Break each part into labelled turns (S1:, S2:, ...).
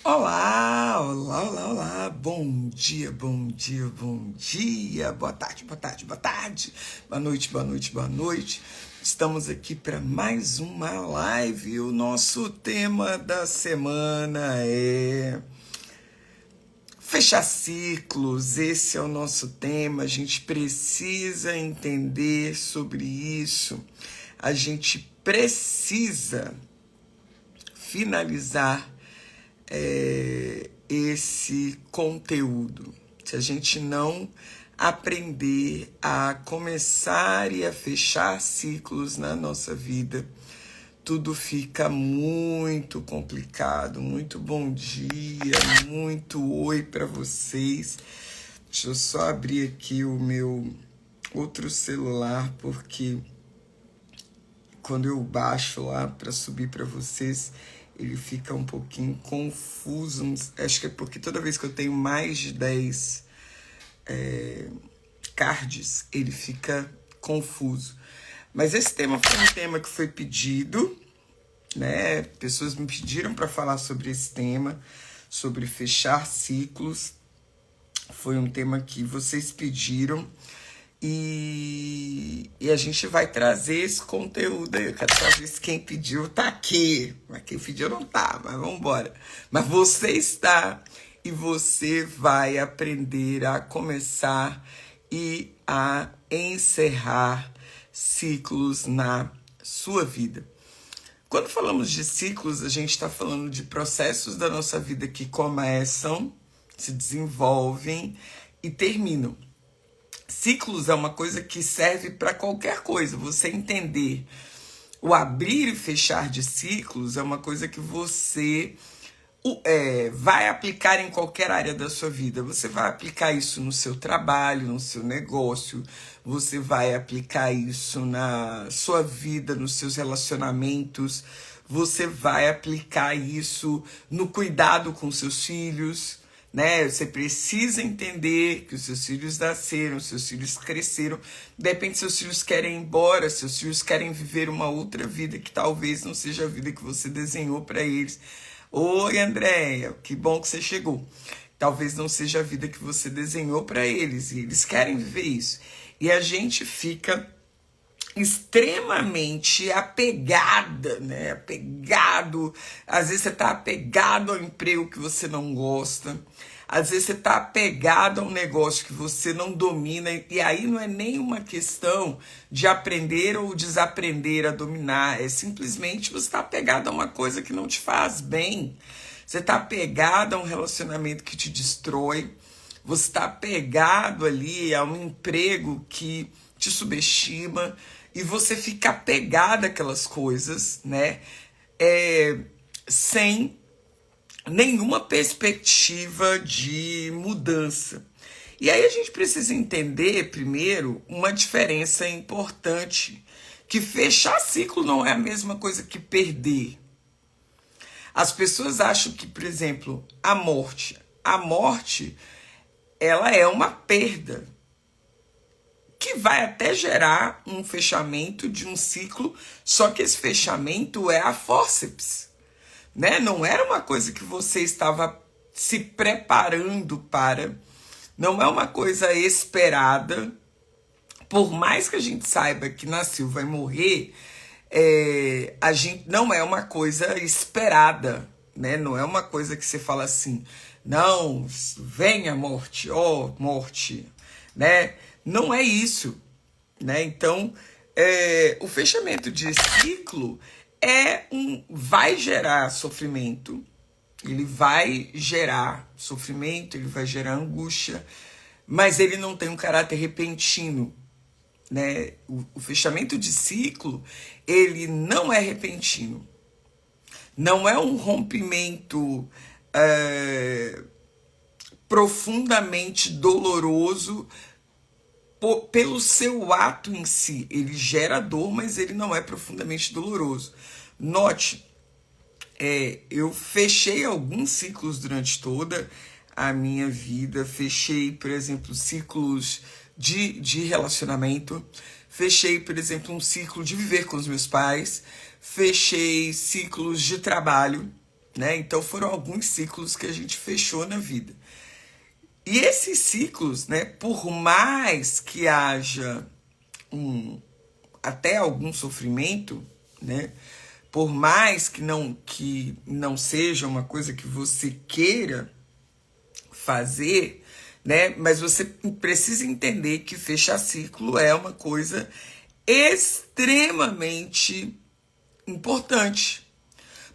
S1: Olá, olá, olá, olá. Bom dia, bom dia, bom dia. Boa tarde, boa tarde, boa tarde. Boa noite, boa noite, boa noite. Estamos aqui para mais uma live. O nosso tema da semana é fechar ciclos. Esse é o nosso tema. A gente precisa entender sobre isso. A gente precisa finalizar esse conteúdo. Se a gente não aprender a começar e a fechar ciclos na nossa vida, tudo fica muito complicado. Muito bom dia, muito oi para vocês. Deixa eu só abrir aqui o meu outro celular, porque quando eu baixo lá para subir para vocês, ele fica um pouquinho confuso. Acho que é porque toda vez que eu tenho mais de 10 cards, ele fica confuso. Mas esse tema foi um tema que foi pedido, né? Pessoas me pediram para falar sobre esse tema, sobre fechar ciclos. Foi um tema que vocês pediram. E a gente vai trazer esse conteúdo aí. Eu quero saber se quem pediu tá aqui. Mas quem pediu não tá, mas vamos embora. Mas você está e você vai aprender a começar e a encerrar ciclos na sua vida. Quando falamos de ciclos, a gente está falando de processos da nossa vida que começam, se desenvolvem e terminam. Ciclos é uma coisa que serve para qualquer coisa. Você entender o abrir e fechar de ciclos é uma coisa que você vai aplicar em qualquer área da sua vida. Você vai aplicar isso no seu trabalho, no seu negócio, você vai aplicar isso na sua vida, nos seus relacionamentos, você vai aplicar isso no cuidado com seus filhos, né? Você precisa entender que os seus filhos nasceram, os seus filhos cresceram. De repente seus filhos querem ir embora, seus filhos querem viver uma outra vida que talvez não seja a vida que você desenhou para eles. Oi, Andréia, que bom que você chegou. Talvez não seja a vida que você desenhou para eles, e eles querem viver isso. E a gente fica extremamente apegada, né? Apegado. Às vezes você tá apegado ao emprego que você não gosta. Às vezes você tá apegado a um negócio que você não domina. E aí não é nem uma questão de aprender ou desaprender a dominar. É simplesmente você tá apegado a uma coisa que não te faz bem. Você tá apegado a um relacionamento que te destrói. Você está apegado ali a um emprego que te subestima. E você fica apegado àquelas coisas, né? Sem nenhuma perspectiva de mudança. E aí a gente precisa entender, primeiro, uma diferença importante, que fechar ciclo não é a mesma coisa que perder. As pessoas acham que, por exemplo, a morte, ela é uma perda, que vai até gerar um fechamento de um ciclo, só que esse fechamento é a fórceps, né? Não era uma coisa que você estava se preparando para, não é uma coisa esperada. Por mais que a gente saiba que nasceu, vai morrer, a gente não é uma coisa esperada, né? Não é uma coisa que você fala assim, não, venha morte, ó morte, né? Não é isso, né? Então, o fechamento de ciclo vai gerar sofrimento, ele vai gerar sofrimento, ele vai gerar angústia, mas ele não tem um caráter repentino, né? O fechamento de ciclo, ele não é repentino, não é um rompimento profundamente doloroso pelo seu ato em si. Ele gera dor, mas ele não é profundamente doloroso. Note, eu fechei alguns ciclos durante toda a minha vida. Fechei, por exemplo, ciclos de relacionamento. Fechei, por exemplo, um ciclo de viver com os meus pais. Fechei ciclos de trabalho, né? Então foram alguns ciclos que a gente fechou na vida. E esses ciclos, né, por mais que haja até algum sofrimento, né, por mais que não seja uma coisa que você queira fazer, né, mas você precisa entender que fechar ciclo é uma coisa extremamente importante,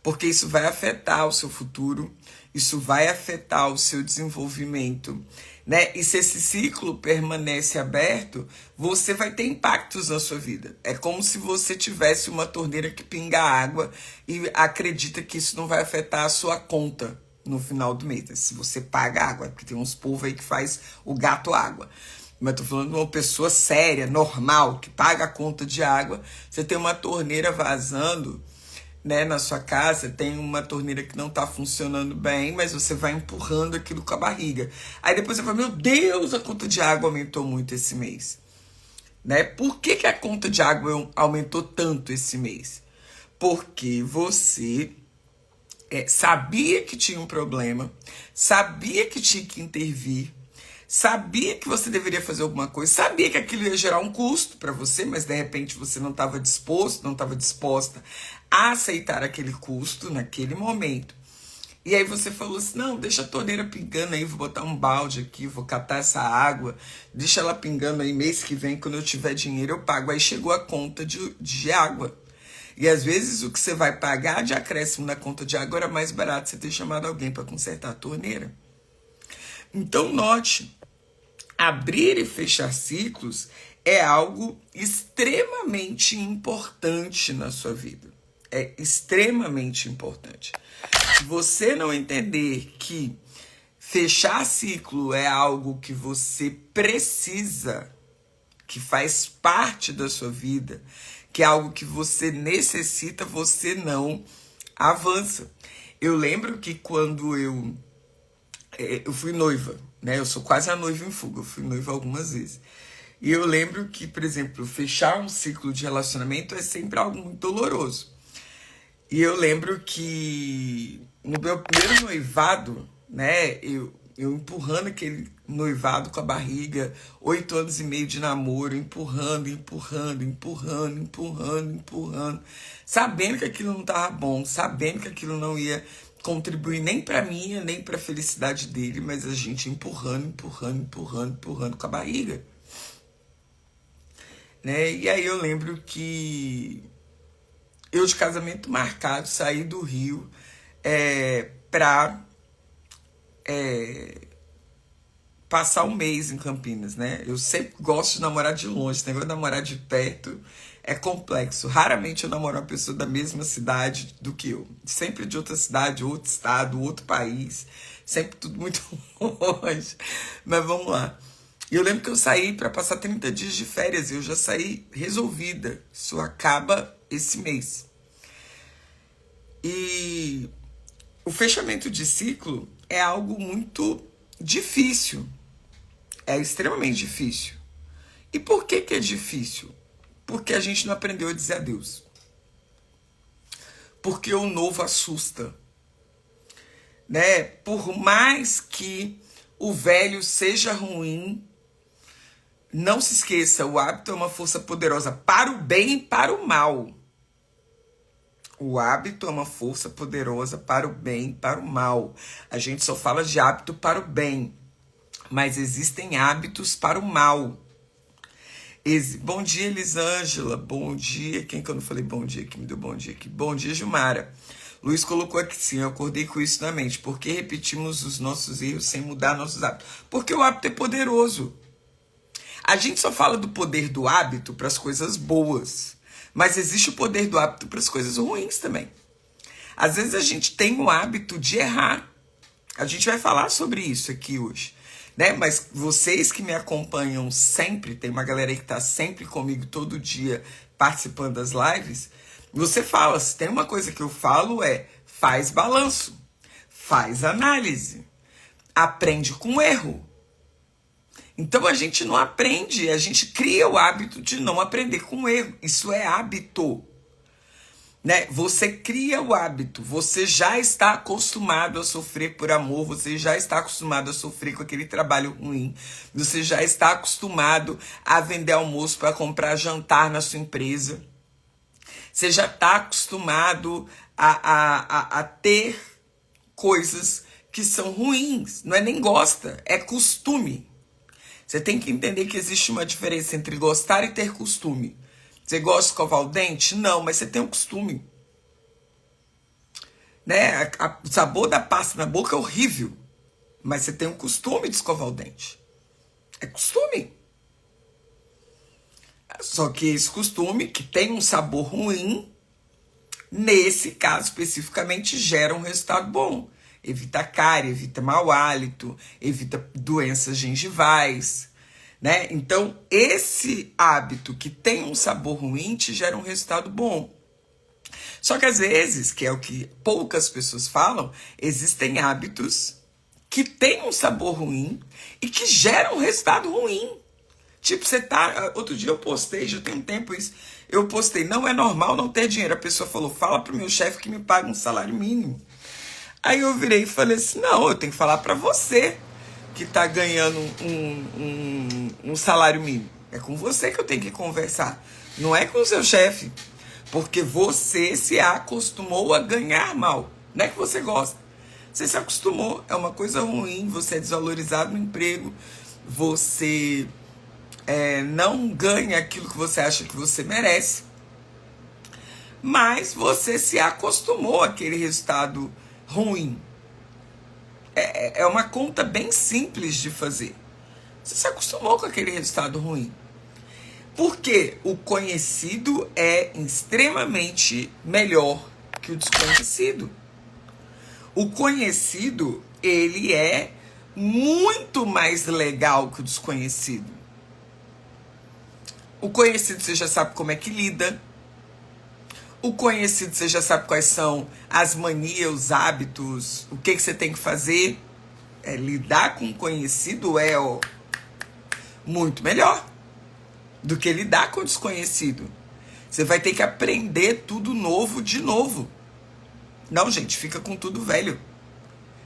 S1: porque isso vai afetar o seu futuro, isso vai afetar o seu desenvolvimento, né? E se esse ciclo permanece aberto, você vai ter impactos na sua vida. É como se você tivesse uma torneira que pinga água e acredita que isso não vai afetar a sua conta no final do mês. Se você paga água, porque tem uns povos aí que faz o gato água. Mas tô falando de uma pessoa séria, normal, que paga a conta de água. Você tem uma torneira vazando, né, na sua casa, tem uma torneira que não tá funcionando bem, mas você vai empurrando aquilo com a barriga. Aí depois você fala, meu Deus, a conta de água aumentou muito esse mês. Né? Por que a conta de água aumentou tanto esse mês? Porque você sabia que tinha um problema, sabia que tinha que intervir, sabia que você deveria fazer alguma coisa, sabia que aquilo ia gerar um custo para você, mas de repente você não estava disposto, não estava disposta a aceitar aquele custo naquele momento. E aí você falou assim, não, deixa a torneira pingando aí, vou botar um balde aqui, vou catar essa água, deixa ela pingando aí, mês que vem, quando eu tiver dinheiro eu pago. Aí chegou a conta de água. E às vezes o que você vai pagar de acréscimo na conta de água era mais barato você ter chamado alguém para consertar a torneira. Então note, abrir e fechar ciclos é algo extremamente importante na sua vida. É extremamente importante. Se você não entender que fechar ciclo é algo que você precisa, que faz parte da sua vida, que é algo que você necessita, você não avança. Eu lembro que quando eu fui noiva, né? Eu sou quase a noiva em fuga, eu fui noiva algumas vezes. E eu lembro que, por exemplo, fechar um ciclo de relacionamento é sempre algo muito doloroso. E eu lembro que no meu primeiro noivado, né, eu empurrando aquele noivado com a barriga, 8 anos e meio de namoro, empurrando, sabendo que aquilo não estava bom, sabendo que aquilo não ia contribuir nem para minha, nem para a felicidade dele, mas a gente empurrando com a barriga. Né? E aí eu lembro que eu, de casamento marcado, saí do Rio para passar um mês em Campinas, né? Eu sempre gosto de namorar de longe, esse negócio de namorar de perto é complexo. Raramente eu namoro uma pessoa da mesma cidade do que eu. Sempre de outra cidade, outro estado, outro país. Sempre tudo muito longe. Mas vamos lá. E eu lembro que eu saí para passar 30 dias de férias. E eu já saí resolvida. Isso acaba esse mês. E o fechamento de ciclo é algo muito difícil. É extremamente difícil. E por que é difícil? Porque a gente não aprendeu a dizer adeus. Porque o novo assusta. Né? Por mais que o velho seja ruim, não se esqueça, o hábito é uma força poderosa para o bem e para o mal. O hábito é uma força poderosa para o bem e para o mal. A gente só fala de hábito para o bem, mas existem hábitos para o mal. Bom dia, Elisângela. Bom dia. Quem que eu não falei bom dia? Que me deu bom dia aqui. Bom dia, Gilmara. Luiz colocou aqui sim, eu acordei com isso na mente. Por que repetimos os nossos erros sem mudar nossos hábitos? Porque o hábito é poderoso. A gente só fala do poder do hábito para as coisas boas. Mas existe o poder do hábito para as coisas ruins também. Às vezes a gente tem o hábito de errar. A gente vai falar sobre isso aqui hoje. Né? Mas vocês que me acompanham sempre, tem uma galera aí que está sempre comigo todo dia participando das lives, você fala, se tem uma coisa que eu falo faz balanço, faz análise, aprende com erro. Então a gente não aprende, a gente cria o hábito de não aprender com erro. Isso é hábito. né? Você cria o hábito, você já está acostumado a sofrer por amor, você já está acostumado a sofrer com aquele trabalho ruim, você já está acostumado a vender almoço para comprar jantar na sua empresa, você já está acostumado a ter coisas que são ruins, não é nem gosta, é costume. Você tem que entender que existe uma diferença entre gostar e ter costume. Você gosta de escovar o dente? Não, mas você tem um costume. Né? O sabor da pasta na boca é horrível, mas você tem um costume de escovar o dente. É costume. Só que esse costume, que tem um sabor ruim, nesse caso especificamente, gera um resultado bom. Evita cárie, evita mau hálito, evita doenças gengivais, né? Então, esse hábito que tem um sabor ruim te gera um resultado bom. Só que às vezes, que é o que poucas pessoas falam, existem hábitos que têm um sabor ruim e que geram um resultado ruim. Tipo, você tá... Outro dia eu postei, já tem um tempo isso, eu postei, não é normal não ter dinheiro. A pessoa falou, fala pro meu chefe que me paga um salário mínimo. Aí eu virei e falei assim, não, eu tenho que falar pra você que tá ganhando um salário mínimo. É com você que eu tenho que conversar, não é com o seu chefe. Porque você se acostumou a ganhar mal. Não é que você gosta. Você se acostumou, é uma coisa ruim, você é desvalorizado no emprego, você não ganha aquilo que você acha que você merece. Mas você se acostumou àquele resultado ruim. É uma conta bem simples de fazer. Você se acostumou com aquele resultado ruim. Porque o conhecido é extremamente melhor que o desconhecido. O conhecido, ele é muito mais legal que o desconhecido. O conhecido você já sabe como é que lida. O conhecido você já sabe quais são as manias, os hábitos, o que você tem que fazer. Lidar com o conhecido muito melhor do que lidar com o desconhecido. Você vai ter que aprender tudo novo de novo. Não, gente, fica com tudo velho.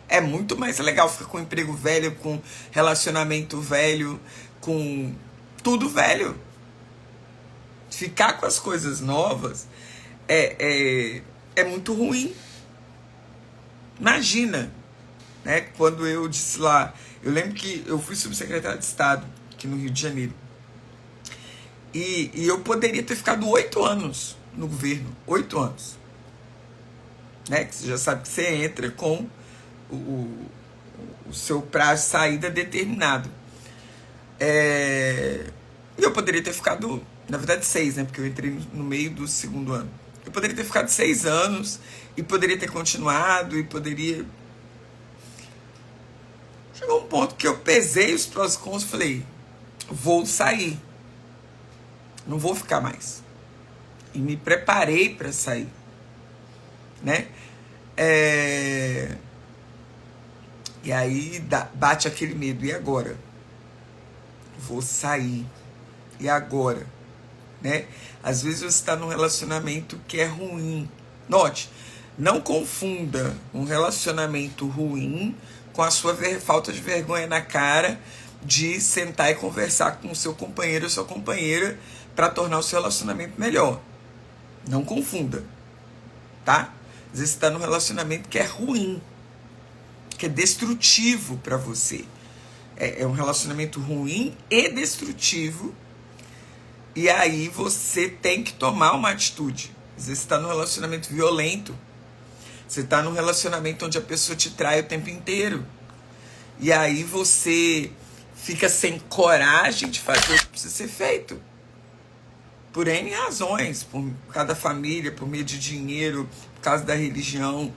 S1: É muito mais legal ficar com emprego velho, com relacionamento velho, com tudo velho. Ficar com as coisas novas é muito ruim. Imagina, né? Quando eu disse lá, eu lembro que eu fui subsecretário de Estado aqui no Rio de Janeiro. E eu poderia ter ficado 8 anos no governo. 8 anos. Né? Que você já sabe que você entra com o seu prazo de saída determinado. E eu poderia ter ficado, na verdade 6, né? Porque eu entrei no meio do segundo ano. Eu poderia ter ficado 6 anos e poderia ter continuado e poderia... Chegou um ponto que eu pesei os prós e cons e falei, vou sair. Não vou ficar mais. E me preparei para sair. Né? E aí bate aquele medo. E agora? Vou sair. E agora? Né? Às vezes você está num relacionamento que é ruim. Note, não confunda um relacionamento ruim com a sua falta de vergonha na cara de sentar e conversar com o seu companheiro ou sua companheira para tornar o seu relacionamento melhor. Não confunda, tá? Às vezes você está num relacionamento que é ruim, que é destrutivo para você. É um relacionamento ruim e destrutivo. E aí você tem que tomar uma atitude. Às vezes você está num relacionamento violento. Você está num relacionamento onde a pessoa te trai o tempo inteiro. E aí você fica sem coragem de fazer o que precisa ser feito. Por N razões, por causa da família, por meio de dinheiro, por causa da religião.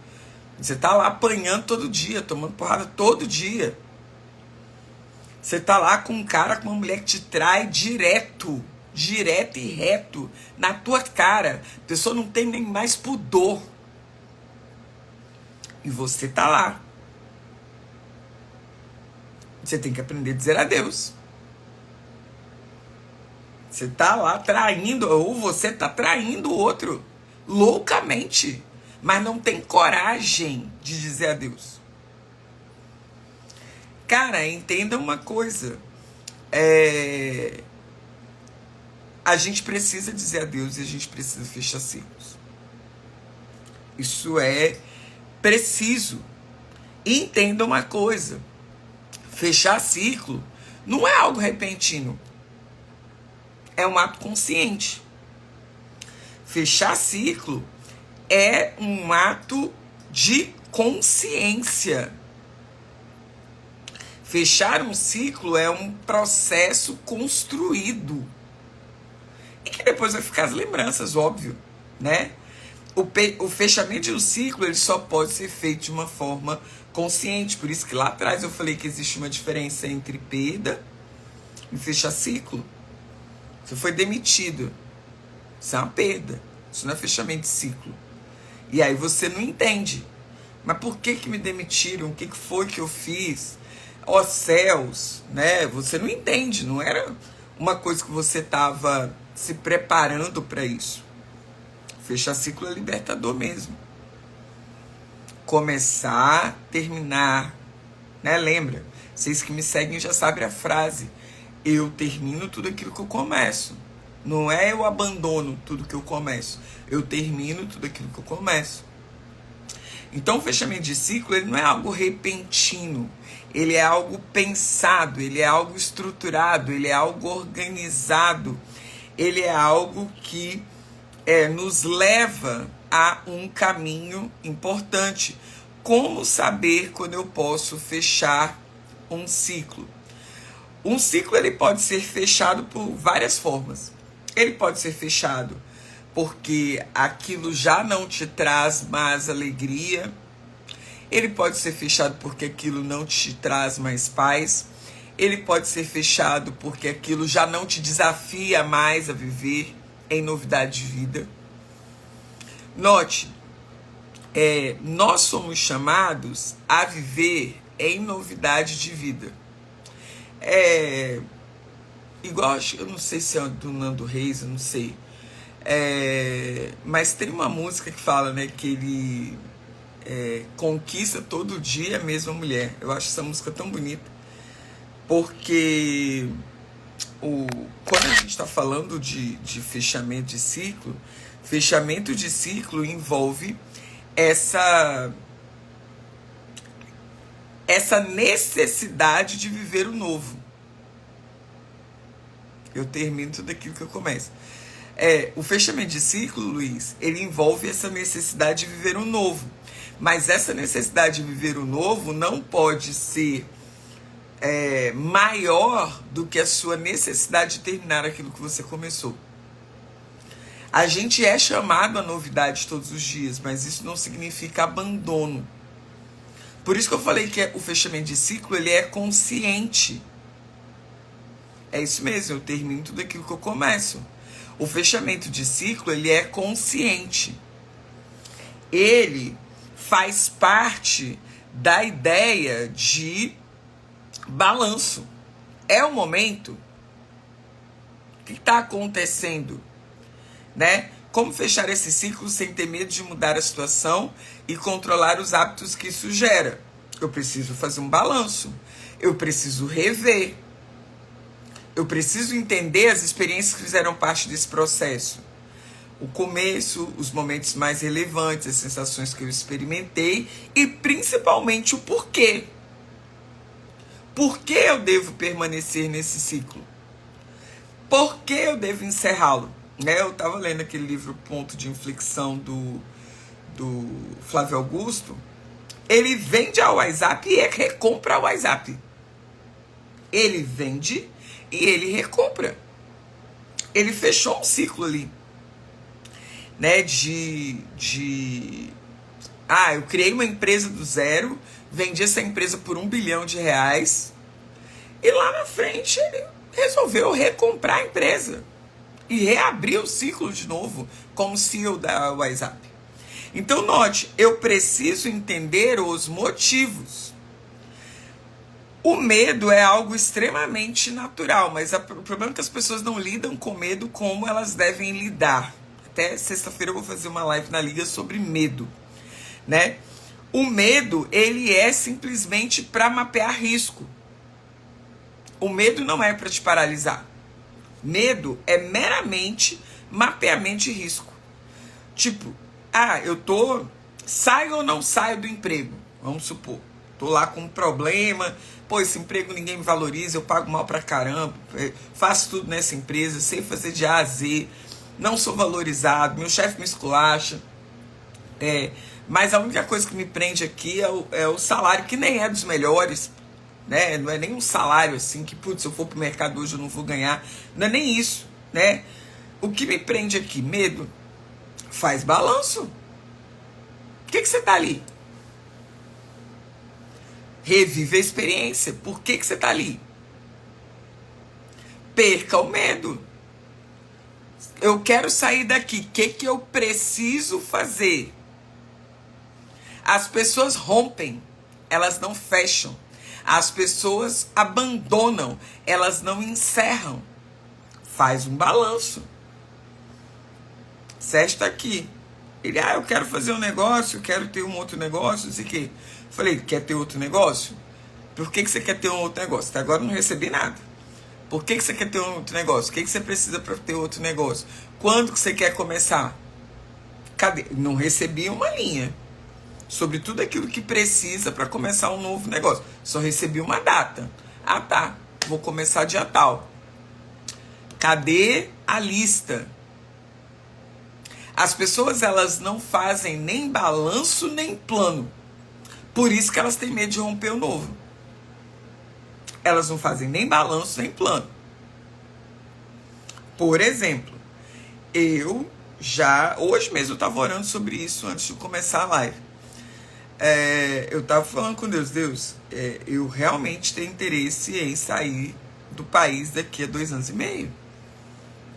S1: Você tá lá apanhando todo dia, tomando porrada todo dia. Você tá lá com um cara, com uma mulher que te trai direto e reto, na tua cara. A pessoa não tem nem mais pudor. E você tá lá. Você tem que aprender a dizer adeus. Você tá lá traindo, ou você tá traindo o outro. loucamente, mas não tem coragem de dizer adeus. Cara, entenda uma coisa. A gente precisa dizer adeus e a gente precisa fechar ciclos. Isso é preciso. E entenda uma coisa. Fechar ciclo não é algo repentino. É um ato consciente. Fechar ciclo é um ato de consciência. Fechar um ciclo é um processo construído. E que depois vai ficar as lembranças, óbvio, né? O fechamento de um ciclo ele só pode ser feito de uma forma consciente. Por isso que lá atrás eu falei que existe uma diferença entre perda e fechar ciclo. Você foi demitido. Isso é uma perda. Isso não é fechamento de ciclo. E aí você não entende. Mas por que me demitiram? O que foi que eu fiz? Ó céus, né? Você não entende. Não era uma coisa que você estava se preparando para isso. Fechar ciclo é libertador mesmo. Começar, terminar. Né? Lembra? Vocês que me seguem já sabem a frase. Eu termino tudo aquilo que eu começo. Não é eu abandono tudo que eu começo. Eu termino tudo aquilo que eu começo. Então o fechamento de ciclo ele não é algo repentino. Ele é algo pensado, ele é algo estruturado, ele é algo organizado. Ele é algo que nos leva a um caminho importante. Como saber quando eu posso fechar um ciclo? Um ciclo ele pode ser fechado por várias formas. Ele pode ser fechado porque aquilo já não te traz mais alegria. Ele pode ser fechado porque aquilo não te traz mais paz. Ele pode ser fechado porque aquilo já não te desafia mais a viver em novidade de vida. Note, nós somos chamados a viver em novidade de vida. Igual, eu não sei se é do Nando Reis, eu não sei. Mas tem uma música que fala, né, que ele conquista todo dia a mesma mulher. Eu acho essa música tão bonita. Porque quando a gente está falando de fechamento de ciclo envolve essa necessidade de viver o novo. Eu termino tudo aquilo que eu começo. O fechamento de ciclo, Luiz, ele envolve essa necessidade de viver o novo. Mas essa necessidade de viver o novo não pode ser maior do que a sua necessidade de terminar aquilo que você começou. A gente é chamado a novidade todos os dias, mas isso não significa abandono. Por isso que eu falei que o fechamento de ciclo ele é consciente. É isso mesmo, eu termino tudo aquilo que eu começo. O fechamento de ciclo ele é consciente. Ele faz parte da ideia de balanço. É o momento. O que está acontecendo? Né? Como fechar esse ciclo sem ter medo de mudar a situação e controlar os hábitos que isso gera? Eu preciso fazer um balanço. Eu preciso rever. Eu preciso entender as experiências que fizeram parte desse processo. O começo, os momentos mais relevantes, as sensações que eu experimentei e principalmente o porquê. Por que eu devo permanecer nesse ciclo? Por que eu devo encerrá-lo? Eu estava lendo aquele livro Ponto de Inflexão do Flávio Augusto. Ele vende a WhatsApp e recompra a WhatsApp. Ele vende e ele recompra. Ele fechou um ciclo ali. Né, eu criei uma empresa do zero, vendi essa empresa por R$1 bilhão, e lá na frente ele resolveu recomprar a empresa e reabrir o ciclo de novo como CEO da WhatsApp. Então note, eu preciso entender os motivos. O medo é algo extremamente natural, mas o problema é que as pessoas não lidam com medo como elas devem lidar. Até sexta-feira eu vou fazer uma live na Liga sobre medo, né? O medo, ele é simplesmente para mapear risco. O medo não é para te paralisar. Medo é meramente mapeamento de risco. Tipo, saio ou não saio do emprego? Vamos supor. Tô lá com um problema, pô, esse emprego ninguém me valoriza, eu pago mal pra caramba, faço tudo nessa empresa, sei fazer de A a Z, não sou valorizado, meu chefe me esculacha, mas a única coisa que me prende aqui é o salário, que nem é dos melhores, né? Não é nem um salário assim que, putz, se eu for pro mercado hoje eu não vou ganhar, não é nem isso, né? O que me prende aqui? Medo. Faz balanço. Por que você tá ali? Revive a experiência. Por que você tá ali? Perca o medo. Eu quero sair daqui. O que eu preciso fazer? As pessoas rompem, elas não fecham. As pessoas abandonam, elas não encerram. Faz um balanço. Sérgio está aqui. Ele, eu quero fazer um negócio, eu quero ter um outro negócio, não sei o quê. Falei, quer ter outro negócio? Por que você quer ter um outro negócio? Até agora eu não recebi nada. Por que você quer ter um outro negócio? O que você precisa para ter outro negócio? Quando que você quer começar? Cadê? Não recebi uma linha sobre tudo aquilo que precisa para começar um novo negócio. Só recebi uma data. Tá, vou começar dia tal. Cadê a lista? As pessoas, elas não fazem nem balanço, nem plano. Por isso que elas têm medo de romper o novo. Elas não fazem nem balanço, nem plano. Por exemplo, hoje mesmo eu estava orando sobre isso antes de começar a live. Eu estava falando com Deus, eu realmente tenho interesse em sair do país daqui a 2 anos e meio.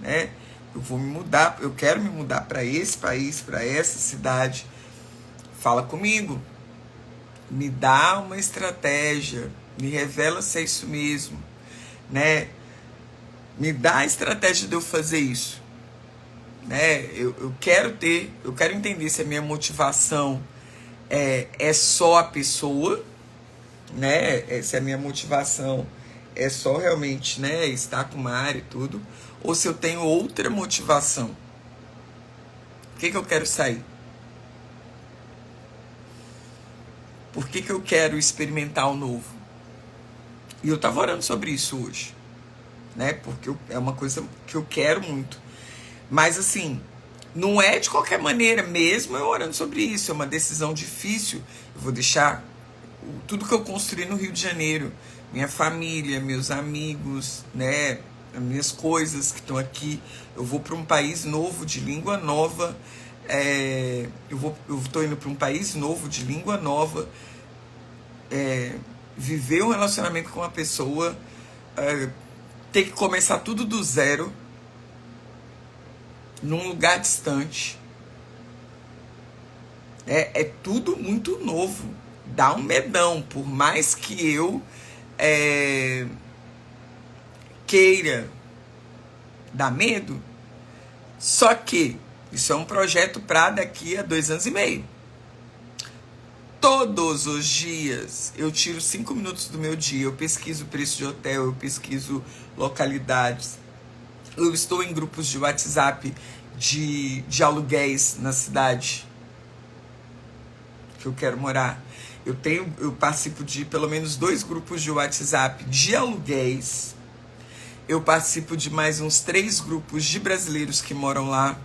S1: Né? Eu vou me mudar, eu quero me mudar para esse país, para essa cidade. Fala comigo. Me dá uma estratégia. Me revela se é isso mesmo. Né? Me dá a estratégia de eu fazer isso. Né? Eu quero entender se a minha motivação é só a pessoa, né? Se a minha motivação é só realmente, né, estar com uma área e tudo, ou se eu tenho outra motivação. Por que eu quero sair? Por que eu quero experimentar o novo? E eu estava orando sobre isso hoje, né? Porque é uma coisa que eu quero muito. Mas assim, não é de qualquer maneira, mesmo eu orando sobre isso, é uma decisão difícil. Eu vou deixar tudo que eu construí no Rio de Janeiro, minha família, meus amigos, né, as minhas coisas que estão aqui. Eu vou para um país novo, de língua nova. Eu estou indo para um país novo, de língua nova. Viver um relacionamento com uma pessoa, ter que começar tudo do zero, num lugar distante. É tudo muito novo. Dá um medão, por mais que eu queira. Dá medo. Só que isso é um projeto para daqui a 2 anos e meio. Todos os dias eu tiro 5 minutos do meu dia, eu pesquiso preço de hotel, eu pesquiso localidades. Eu estou em grupos de WhatsApp de aluguéis na cidade que eu quero morar. Eu participo de pelo menos 2 grupos de WhatsApp de aluguéis. Eu participo de mais uns 3 grupos de brasileiros que moram lá.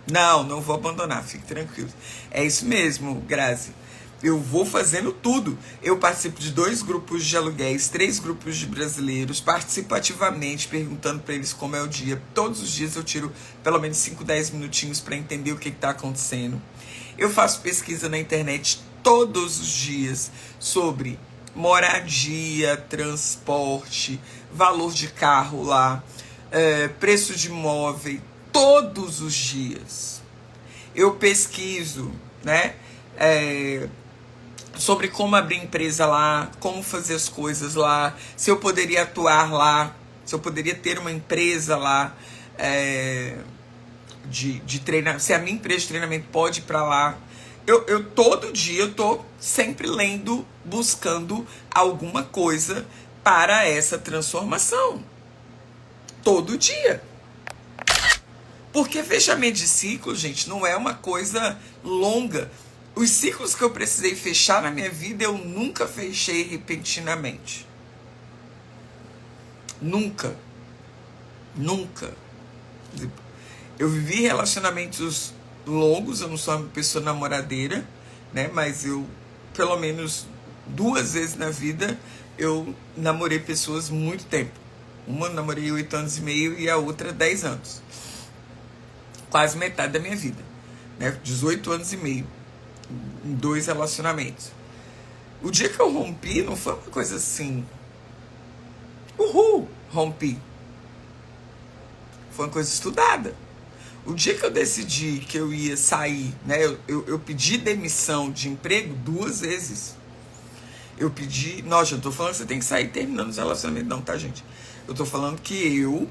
S1: Não vou abandonar, fique tranquilo. É isso mesmo, Grazi. Eu vou fazendo tudo. Eu participo de 2 grupos de aluguéis, 3 grupos de brasileiros, participo ativamente, perguntando para eles como é o dia. Todos os dias eu tiro pelo menos 5, 10 minutinhos para entender o que está acontecendo. Eu faço pesquisa na internet todos os dias sobre moradia, transporte, valor de carro lá, preço de imóvel, todos os dias. Eu pesquiso, né? Sobre como abrir empresa lá, como fazer as coisas lá, se eu poderia atuar lá, se eu poderia ter uma empresa lá, de treinamento, se a minha empresa de treinamento pode ir para lá. Eu todo dia eu tô sempre lendo, buscando alguma coisa para essa transformação. Todo dia. Porque fechamento de ciclo, gente, não é uma coisa longa. Os ciclos que eu precisei fechar na minha vida, eu nunca fechei repentinamente. Nunca. Nunca. Eu vivi relacionamentos longos, eu não sou uma pessoa namoradeira, né? Mas eu, pelo menos 2 vezes na vida, eu namorei pessoas muito tempo. Uma eu namorei 8 anos e meio e a outra 10 anos. Quase metade da minha vida, né? 18 anos e meio em 2 relacionamentos. O dia que eu rompi não foi uma coisa assim, uhul, rompi. Foi uma coisa estudada. O dia que eu decidi que eu ia sair, né? Eu pedi demissão de emprego 2 vezes. Eu pedi... Nossa, eu tô falando que você tem que sair terminando os relacionamentos. Não, tá, gente? Eu tô falando que eu...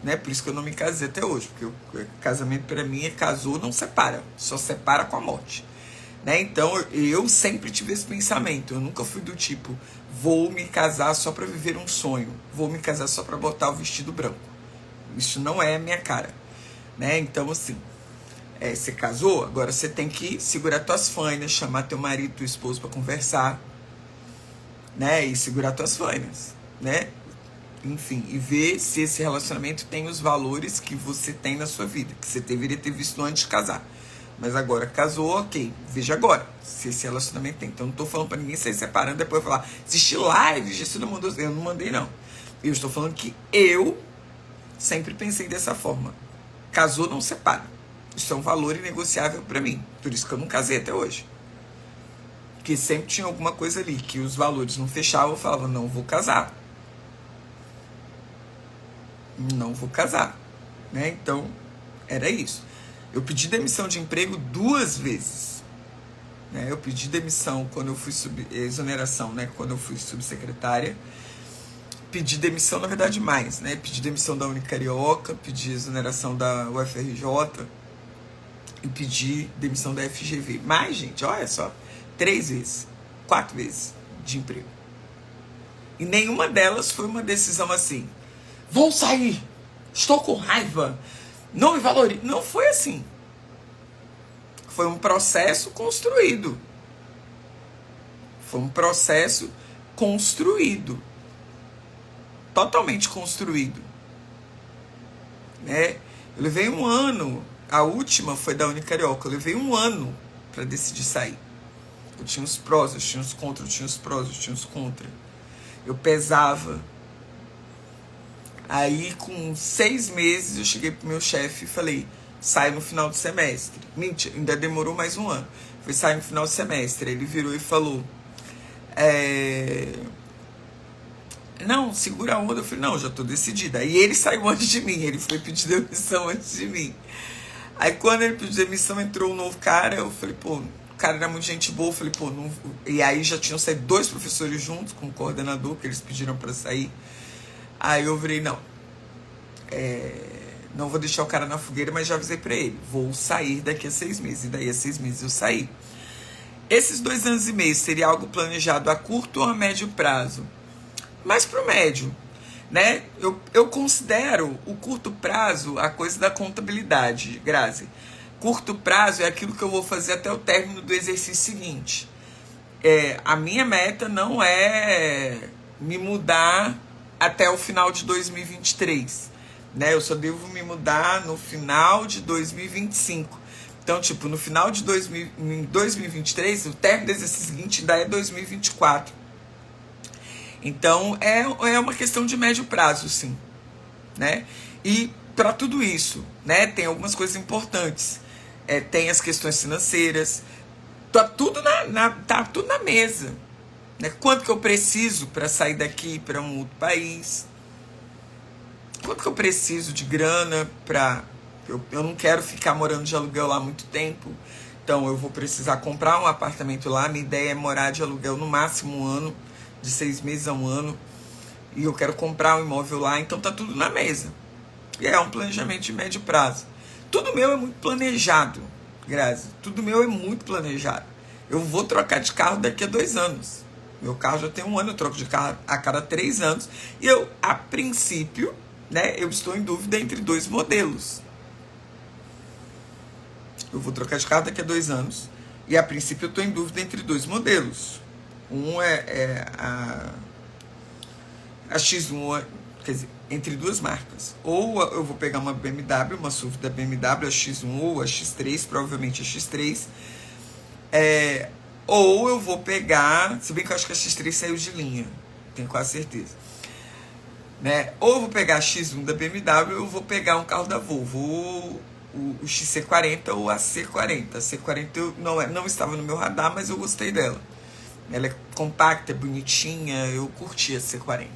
S1: Né? Por isso que eu não me casei até hoje. Porque o casamento pra mim é casou, não separa. Só separa com a morte. Né? Então, eu sempre tive esse pensamento. Eu nunca fui do tipo... Vou me casar só pra viver um sonho. Vou me casar só pra botar o vestido branco. Isso não é a minha cara. Né? Então, assim, você casou, agora você tem que segurar tuas fainas, chamar teu marido, tua esposa para conversar, né? E segurar tuas fainas, né? Enfim, e ver se esse relacionamento tem os valores que você tem na sua vida, que você deveria ter visto antes de casar. Mas agora casou, ok, veja agora se esse relacionamento tem. Então, não tô falando para ninguém sair separando depois falar, assistir live, você não mandou. Eu não mandei, não. Eu estou falando que eu sempre pensei dessa forma. Casou, não separa. Isso é um valor inegociável para mim. Por isso que eu não casei até hoje. Porque sempre tinha alguma coisa ali que os valores não fechavam. Eu falava, não vou casar. Não vou casar. Né? Então, era isso. Eu pedi demissão de emprego 2 vezes. Né? Eu pedi demissão quando eu fui exoneração, né? Quando eu fui subsecretária. Pedi demissão, na verdade, mais, né? Pedi demissão da Unicarioca, pedi exoneração da UFRJ e pedi demissão da FGV. Mas, gente, olha só, 3 vezes, 4 vezes de emprego. E nenhuma delas foi uma decisão assim, vou sair, estou com raiva, não me valorizo. Não foi assim. Foi um processo construído. Foi um processo construído. Totalmente construído, né? Eu levei 1 ano, a última foi da Unicarioca, eu levei 1 ano para decidir sair. Eu tinha os prós, eu tinha os contras, eu tinha os prós, eu tinha os contras. Eu pesava. Aí, com 6 meses, eu cheguei pro meu chefe e falei, sai no final do semestre. Mentira, ainda demorou mais 1 ano. Foi sair no final do semestre. Ele virou e falou, não, segura a onda. Eu falei, não, já tô decidida. Aí ele saiu antes de mim, ele foi pedir demissão antes de mim. Aí quando ele pediu demissão, entrou um novo cara, eu falei, pô, o cara era muito gente boa, eu falei, pô, não... E aí já tinham saído 2 professores juntos com o coordenador, que eles pediram pra sair. Aí eu virei, não, não vou deixar o cara na fogueira, mas já avisei pra ele, vou sair daqui a 6 meses. E daí a 6 meses eu saí. Esses 2 anos e meio seria algo planejado a curto ou a médio prazo? Mas pro médio, né? Eu considero o curto prazo a coisa da contabilidade, Grazi. Curto prazo é aquilo que eu vou fazer até o término do exercício seguinte. A minha meta não é me mudar até o final de 2023, né? Eu só devo me mudar no final de 2025. Então, tipo, no final de 2023, o término do exercício seguinte ainda é 2024. Então, é uma questão de médio prazo, sim, né? E para tudo isso, né, tem algumas coisas importantes. Tem as questões financeiras, tá tudo na mesa. Né? Quanto que eu preciso para sair daqui para um outro país? Quanto que eu preciso de grana para... Eu não quero ficar morando de aluguel lá muito tempo. Então, eu vou precisar comprar um apartamento lá. Minha ideia é morar de aluguel no máximo 1 ano. De 6 meses a 1 ano, e eu quero comprar um imóvel lá, então tá tudo na mesa. E é um planejamento de médio prazo. Tudo meu é muito planejado, Grazi. Tudo meu é muito planejado. Eu vou trocar de carro daqui a 2 anos. Meu carro já tem 1 ano, eu troco de carro a cada 3 anos. E eu, a princípio, né, eu estou em dúvida entre 2 modelos. Eu vou trocar de carro daqui a 2 anos. E a princípio eu estou em dúvida entre 2 modelos. Um é a X1, quer dizer, entre 2 marcas. Ou eu vou pegar uma BMW, uma SUV da BMW, a X1 ou a X3, provavelmente a X3. Ou eu vou pegar, se bem que eu acho que a X3 saiu de linha, tenho quase certeza. Né? Ou eu vou pegar a X1 da BMW, ou eu vou pegar um carro da Volvo, ou o XC40 ou a C40. A C40 não estava no meu radar, mas eu gostei dela. Ela é compacta, é bonitinha, eu curti a C40.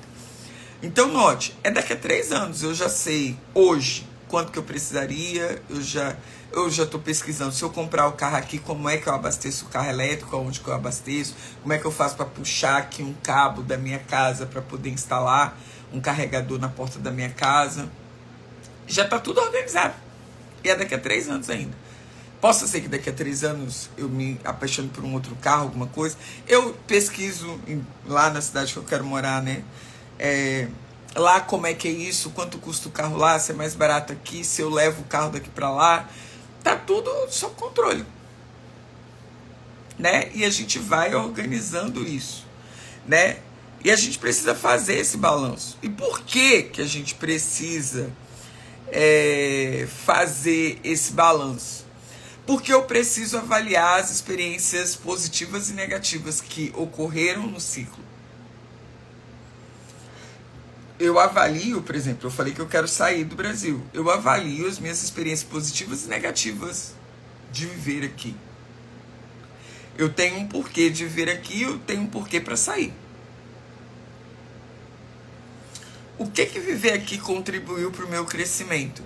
S1: Então note, é daqui a 3 anos, eu já sei hoje quanto que eu precisaria, eu já estou pesquisando, se eu comprar o carro aqui, como é que eu abasteço o carro elétrico, aonde que eu abasteço, como é que eu faço para puxar aqui um cabo da minha casa para poder instalar um carregador na porta da minha casa. Já está tudo organizado. E é daqui a 3 anos ainda. Possa ser que daqui a 3 anos eu me apaixone por um outro carro, alguma coisa. Eu pesquiso lá na cidade que eu quero morar, né? Lá como é que é isso, quanto custa o carro lá, se é mais barato aqui, se eu levo o carro daqui para lá. Tá tudo sob controle. Né? E a gente vai organizando isso. Né? E a gente precisa fazer esse balanço. E por que a gente precisa fazer esse balanço? Porque eu preciso avaliar as experiências positivas e negativas que ocorreram no ciclo. Eu avalio, por exemplo, eu falei que eu quero sair do Brasil. Eu avalio as minhas experiências positivas e negativas de viver aqui. Eu tenho um porquê de viver aqui, eu tenho um porquê para sair. O que viver aqui contribuiu para o meu crescimento?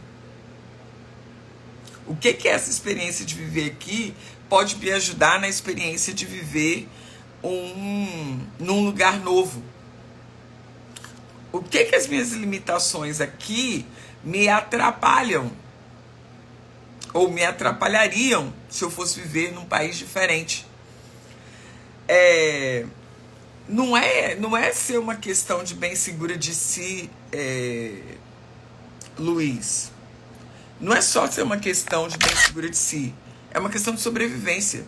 S1: O que essa experiência de viver aqui pode me ajudar na experiência de viver num lugar novo? O que as minhas limitações aqui me atrapalham? Ou me atrapalhariam se eu fosse viver num país diferente? Não é ser uma questão de bem segura de si, Luiz. Não é só ser uma questão de bem segura de si. É uma questão de sobrevivência.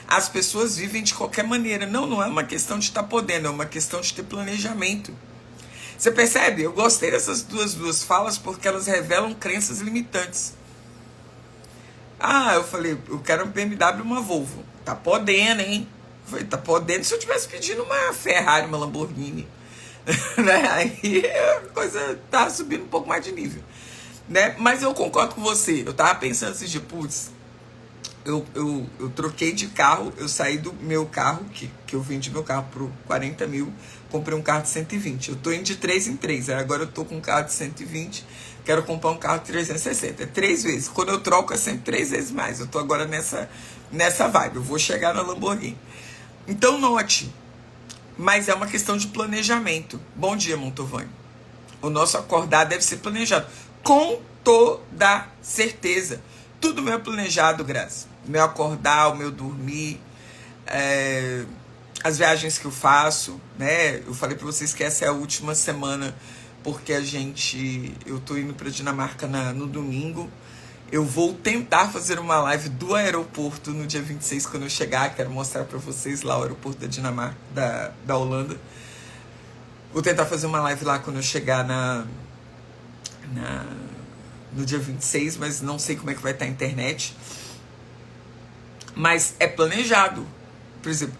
S1: As pessoas vivem de qualquer maneira. Não é uma questão de estar podendo, é uma questão de ter planejamento. Você percebe? Eu gostei dessas duas falas porque elas revelam crenças limitantes. Eu falei, eu quero um BMW e uma Volvo. Tá podendo, hein? Eu falei, tá podendo se eu tivesse pedindo uma Ferrari, uma Lamborghini. Né? Aí a coisa tá subindo um pouco mais de nível. Né? Mas eu concordo com você. Eu tava pensando assim, de putz, eu troquei de carro, eu saí do meu carro, que eu vendi meu carro por 40 mil, comprei um carro de 120. Eu tô indo de 3 em 3, agora eu tô com um carro de 120, quero comprar um carro de 360. É 3 vezes. Quando eu troco é sempre 3 vezes mais. Eu tô agora nessa vibe, eu vou chegar na Lamborghini. Então note, mas é uma questão de planejamento. Bom dia, Montovani. O nosso acordar deve ser planejado. Com toda certeza. Tudo meu é planejado, Graça. O meu acordar, o meu dormir, as viagens que eu faço, né? Eu falei para vocês que essa é a última semana, porque eu tô indo para Dinamarca no domingo. Eu vou tentar fazer uma live do aeroporto no dia 26, quando eu chegar. Quero mostrar para vocês lá o aeroporto da Dinamarca, da Holanda. Vou tentar fazer uma live lá quando eu chegar no dia 26, mas não sei como é que vai estar a internet. Mas é planejado. Por exemplo,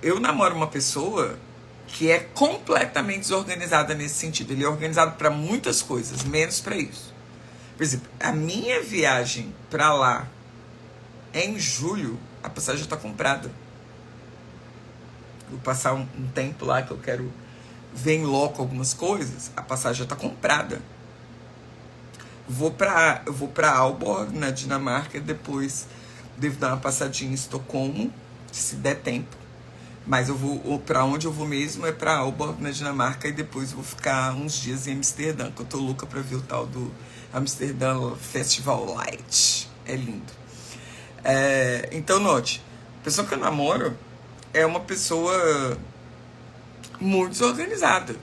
S1: eu namoro uma pessoa que é completamente desorganizada nesse sentido. Ele é organizado para muitas coisas, menos para isso. Por exemplo, a minha viagem para lá é em julho, a passagem já está comprada. Vou passar um tempo lá que eu quero ver em loco algumas coisas, a passagem já está comprada. Eu vou para Aalborg, na Dinamarca, e depois devo dar uma passadinha em Estocolmo, se der tempo. Mas para onde eu vou mesmo é para Aalborg, na Dinamarca, e depois vou ficar uns dias em Amsterdã, que eu tô louca para ver o tal do Amsterdã Festival Light. É lindo. Então, note, a pessoa que eu namoro é uma pessoa muito desorganizada.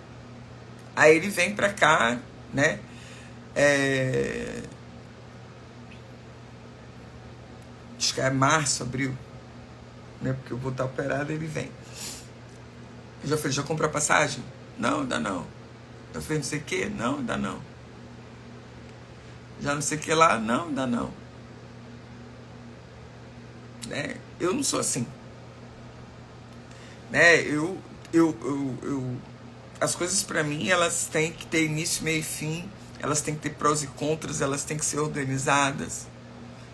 S1: Aí ele vem pra cá, né? Acho que é março, abril, né? Porque eu vou estar operado e ele vem. Eu já falei, já comprou a passagem? Não, ainda não. Eu falei, não sei o que? Não, ainda não. Já não sei o que lá? Não, ainda não. Né? Eu não sou assim. Né? As coisas pra mim, elas têm que ter início, meio e fim. Elas têm que ter prós e contras, elas têm que ser organizadas.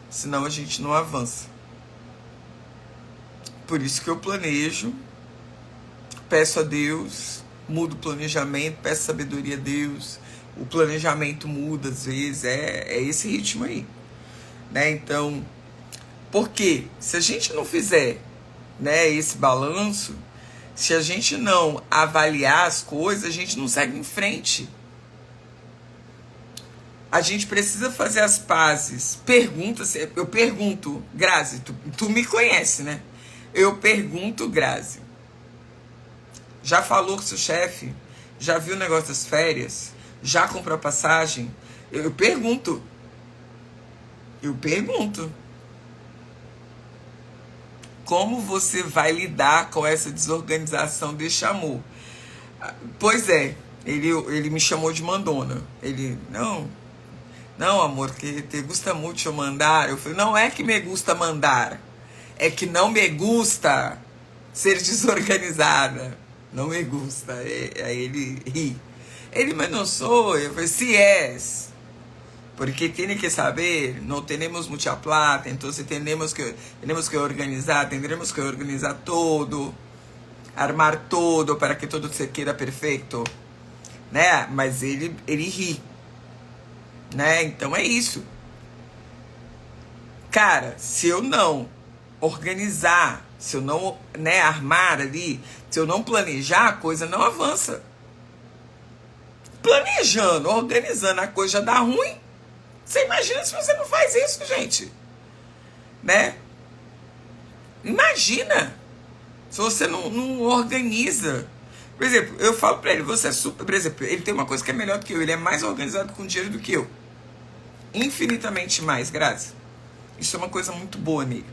S1: Senão a gente não avança. Por isso que eu planejo, peço a Deus, mudo o planejamento, peço sabedoria a Deus. O planejamento muda às vezes, é esse ritmo aí. Né? Então, porque se a gente não fizer, né, esse balanço, se a gente não avaliar as coisas, a gente não segue em frente. A gente precisa fazer as pazes. Eu pergunto, Grazi, tu me conhece, né? Eu pergunto, Grazi, já falou com seu chefe? Já viu o negócio das férias? Já comprou a passagem? Eu pergunto. Como você vai lidar com essa desorganização deste amor? Pois é, ele me chamou de mandona. Ele, não, amor, que te gusta muito mandar. Eu falei, não é que me gusta mandar, é que não me gusta ser desorganizada. Não me gusta. Aí ele ri. Ele, mas não sou. Eu falei, si és. Porque tem que saber, não temos muita plata, então temos que organizar, tendremos que organizar todo, armar todo para que todo se quede perfeito, né? Mas ele ri, né? Então é isso. Cara, se eu não organizar, se eu não, né, armar ali, se eu não planejar, a coisa não avança. Planejando, organizando, a coisa já dá ruim. Você imagina se você não faz isso, gente, né? Imagina se você não organiza. Por exemplo, eu falo pra ele, você é super... Por exemplo, ele tem uma coisa que é melhor do que eu, ele é mais organizado com dinheiro do que eu. Infinitamente mais, Grazi. Isso é uma coisa muito boa nele.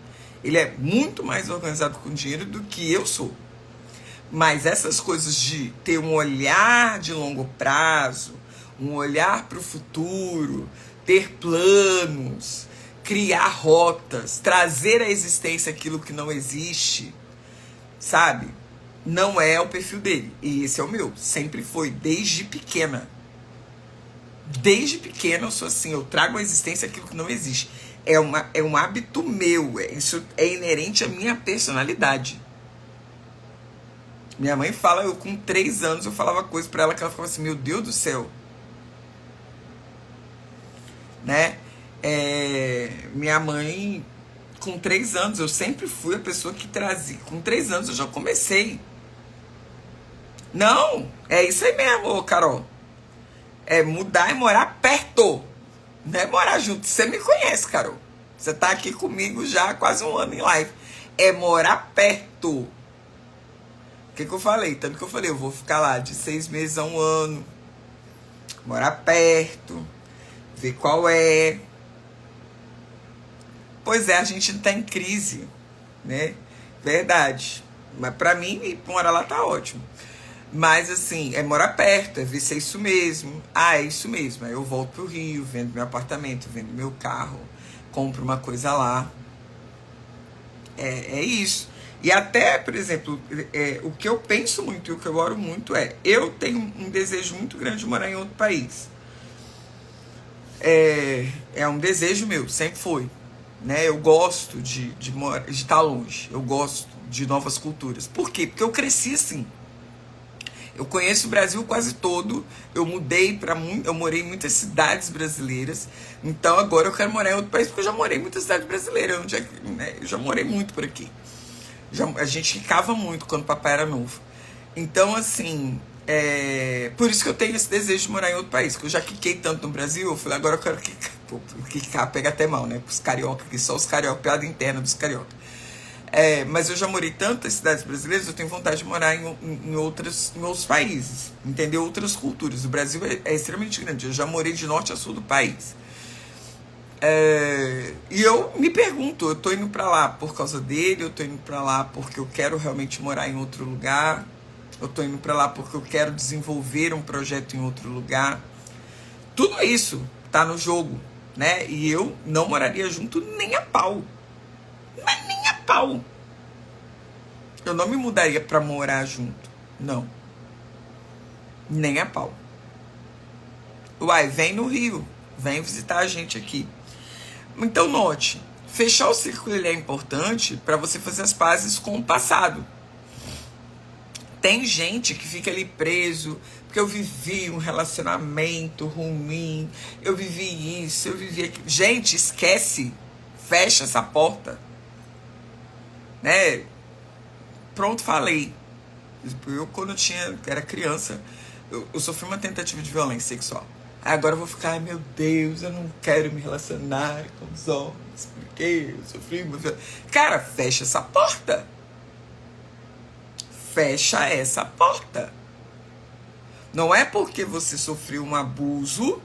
S1: Ele é muito mais organizado com dinheiro do que eu sou. Mas essas coisas de ter um olhar de longo prazo, um olhar para o futuro, ter planos, criar rotas, trazer à existência aquilo que não existe, sabe? Não é o perfil dele. E esse é o meu. Sempre foi, desde pequena. Desde pequena eu sou assim, eu trago à existência aquilo que não existe. É um hábito meu, isso é inerente à minha personalidade. Minha mãe fala, eu com 3 anos eu falava coisa pra ela que ela ficava assim, meu Deus do céu. Né? Minha mãe, com 3 anos, eu sempre fui a pessoa que trazia. Com 3 anos eu já comecei. Não, é isso aí mesmo, Carol. É mudar e morar perto. Não é morar junto. Você me conhece, Carol. Você tá aqui comigo já há quase 1 ano em live. É morar perto. O que eu falei? Tanto que eu falei, eu vou ficar lá de 6 meses a 1 ano. Morar perto. Ver qual é. Pois é, a gente tá em crise, né? Verdade. Mas pra mim, morar lá tá ótimo. Mas assim, é morar perto, é ver se é isso mesmo. Ah, é isso mesmo. Aí eu volto pro Rio, vendo meu apartamento, vendo meu carro, compro uma coisa lá. É isso. E até, por exemplo, o que eu penso muito e o que eu oro muito eu tenho um desejo muito grande de morar em outro país. É um desejo meu, sempre foi. Né? Eu gosto de estar longe, eu gosto de novas culturas. Por quê? Porque eu cresci assim. Eu conheço o Brasil quase todo, eu morei em muitas cidades brasileiras, então agora eu quero morar em outro país, porque eu já morei em muitas cidades brasileiras, eu já morei muito por aqui. A gente ficava muito quando o papai era novo. Então, assim, Por isso que eu tenho esse desejo de morar em outro país, que eu já quiquei tanto no Brasil, eu falei, agora eu quero quicar. Pô, quicar pega até mal, né? Os carioca, que só os carioca, piada interna dos carioca. Mas eu já morei tanto em cidades brasileiras, eu tenho vontade de morar em outros países, entender outras culturas. O Brasil é extremamente grande, eu já morei de norte a sul do país. E eu me pergunto, eu tô indo pra lá por causa dele, eu tô indo pra lá porque eu quero realmente morar em outro lugar, eu tô indo pra lá porque eu quero desenvolver um projeto em outro lugar. Tudo isso tá no jogo, né? E eu não moraria junto nem a pau. Mas nem a pau. Eu não me mudaria pra morar junto. Não. Nem a pau. Uai, vem no Rio. Vem visitar a gente aqui. Então note, fechar o círculo ele é importante para você fazer as pazes com o passado. Tem gente que fica ali preso, porque eu vivi um relacionamento ruim, eu vivi isso, eu vivi aquilo. Gente, esquece. Fecha essa porta. Né? Pronto, falei. Eu, quando era criança, eu sofri uma tentativa de violência sexual. Agora eu vou ficar, ai meu Deus, eu não quero me relacionar com os homens, porque eu sofri uma violência. Cara, fecha essa porta. Fecha essa porta. Não é porque você sofreu um abuso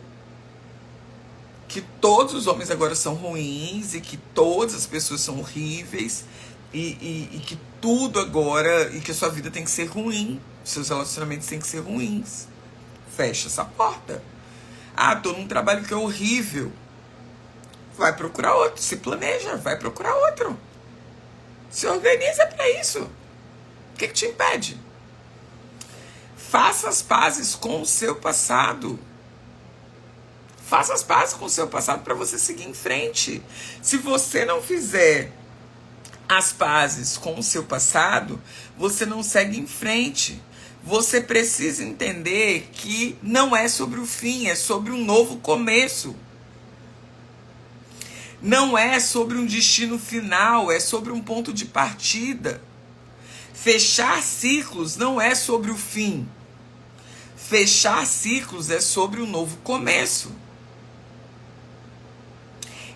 S1: que todos os homens agora são ruins e que todas as pessoas são horríveis e que tudo agora, e que a sua vida tem que ser ruim, seus relacionamentos têm que ser ruins. Fecha essa porta. Ah, tô num trabalho que é horrível. Vai procurar outro, se planeja, vai procurar outro. Se organiza para isso. O que te impede? Faça as pazes com o seu passado. Faça as pazes com o seu passado para você seguir em frente. Se você não fizer as pazes com o seu passado, você não segue em frente. Você precisa entender que não é sobre o fim, é sobre um novo começo. Não é sobre um destino final, é sobre um ponto de partida. Fechar ciclos não é sobre o fim. Fechar ciclos é sobre um novo começo.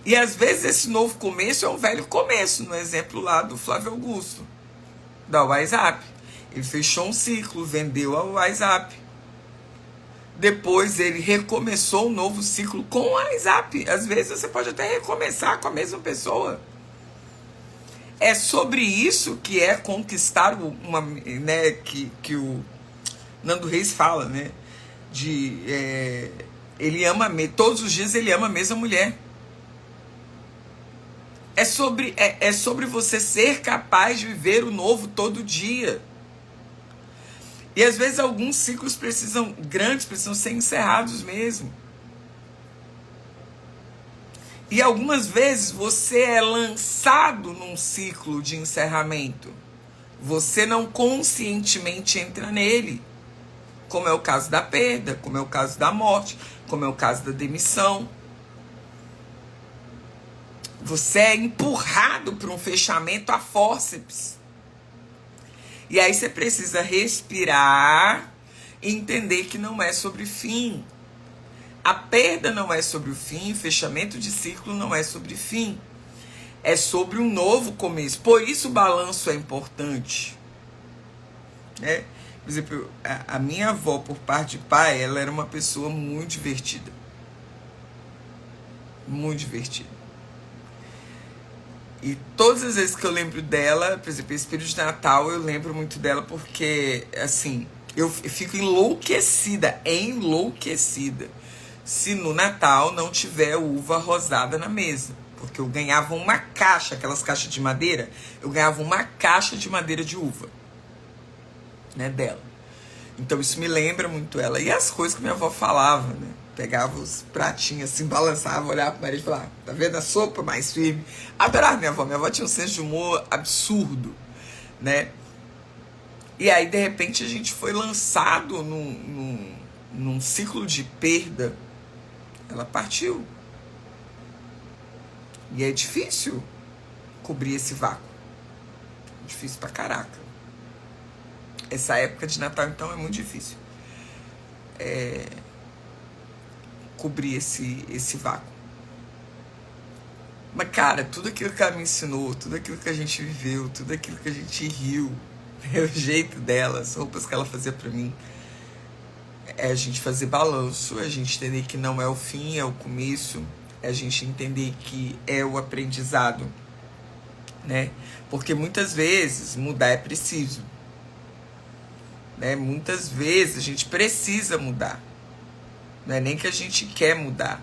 S1: E às vezes esse novo começo é um velho começo, no exemplo lá do Flávio Augusto, da WhatsApp. Ele fechou um ciclo, vendeu a WhatsApp. Depois ele recomeçou um novo ciclo com o WhatsApp. Às vezes você pode até recomeçar com a mesma pessoa. É sobre isso que é conquistar uma, né, que o Nando Reis fala, né? Ele ama, todos os dias ele ama a mesma mulher. É sobre você ser capaz de viver o novo todo dia. E às vezes alguns ciclos precisam ser encerrados mesmo. E algumas vezes você é lançado num ciclo de encerramento. Você não conscientemente entra nele. Como é o caso da perda, como é o caso da morte, como é o caso da demissão. Você é empurrado para um fechamento a fórceps. E aí você precisa respirar e entender que não é sobre fim. A perda não é sobre o fim, o fechamento de ciclo não é sobre fim. É sobre um novo começo. Por isso o balanço é importante. Né? Por exemplo, a minha avó, por parte de pai, ela era uma pessoa muito divertida. Muito divertida. E todas as vezes que eu lembro dela, por exemplo, esse período de Natal, eu lembro muito dela porque, assim, eu fico enlouquecida, se no Natal não tiver uva rosada na mesa. Porque eu ganhava uma caixa, aquelas caixas de madeira, eu ganhava uma caixa de madeira de uva, né, dela. Então isso me lembra muito ela. E as coisas que minha avó falava, né? Pegava os pratinhos assim, balançava, olhava pro marido e falava, tá vendo a sopa mais firme? Adorava minha avó. Minha avó tinha um senso de humor absurdo, né? E aí, de repente, a gente foi lançado num ciclo de perda. Ela partiu. E é difícil cobrir esse vácuo. Difícil pra caraca. Essa época de Natal, então, é muito difícil. cobrir esse vácuo. Mas, cara, tudo aquilo que ela me ensinou, tudo aquilo que a gente viveu, tudo aquilo que a gente riu, o jeito dela, as roupas que ela fazia pra mim, é a gente fazer balanço, a gente entender que não é o fim, é o começo, é a gente entender que é o aprendizado, né? Porque muitas vezes mudar é preciso, né? Muitas vezes a gente precisa mudar, não é nem que a gente quer mudar.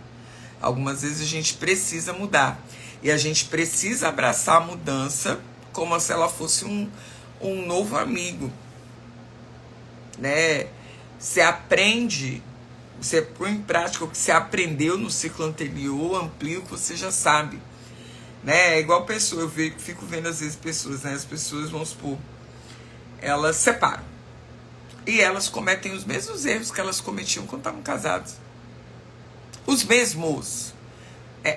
S1: Algumas vezes a gente precisa mudar. E a gente precisa abraçar a mudança como se ela fosse um novo amigo, né? Você aprende, você põe em prática o que você aprendeu no ciclo anterior, amplia o que você já sabe, né? É igual pessoa, eu fico vendo às vezes pessoas, né? As pessoas, vamos supor, elas separam. E elas cometem os mesmos erros que elas cometiam quando estavam casadas. Os mesmos.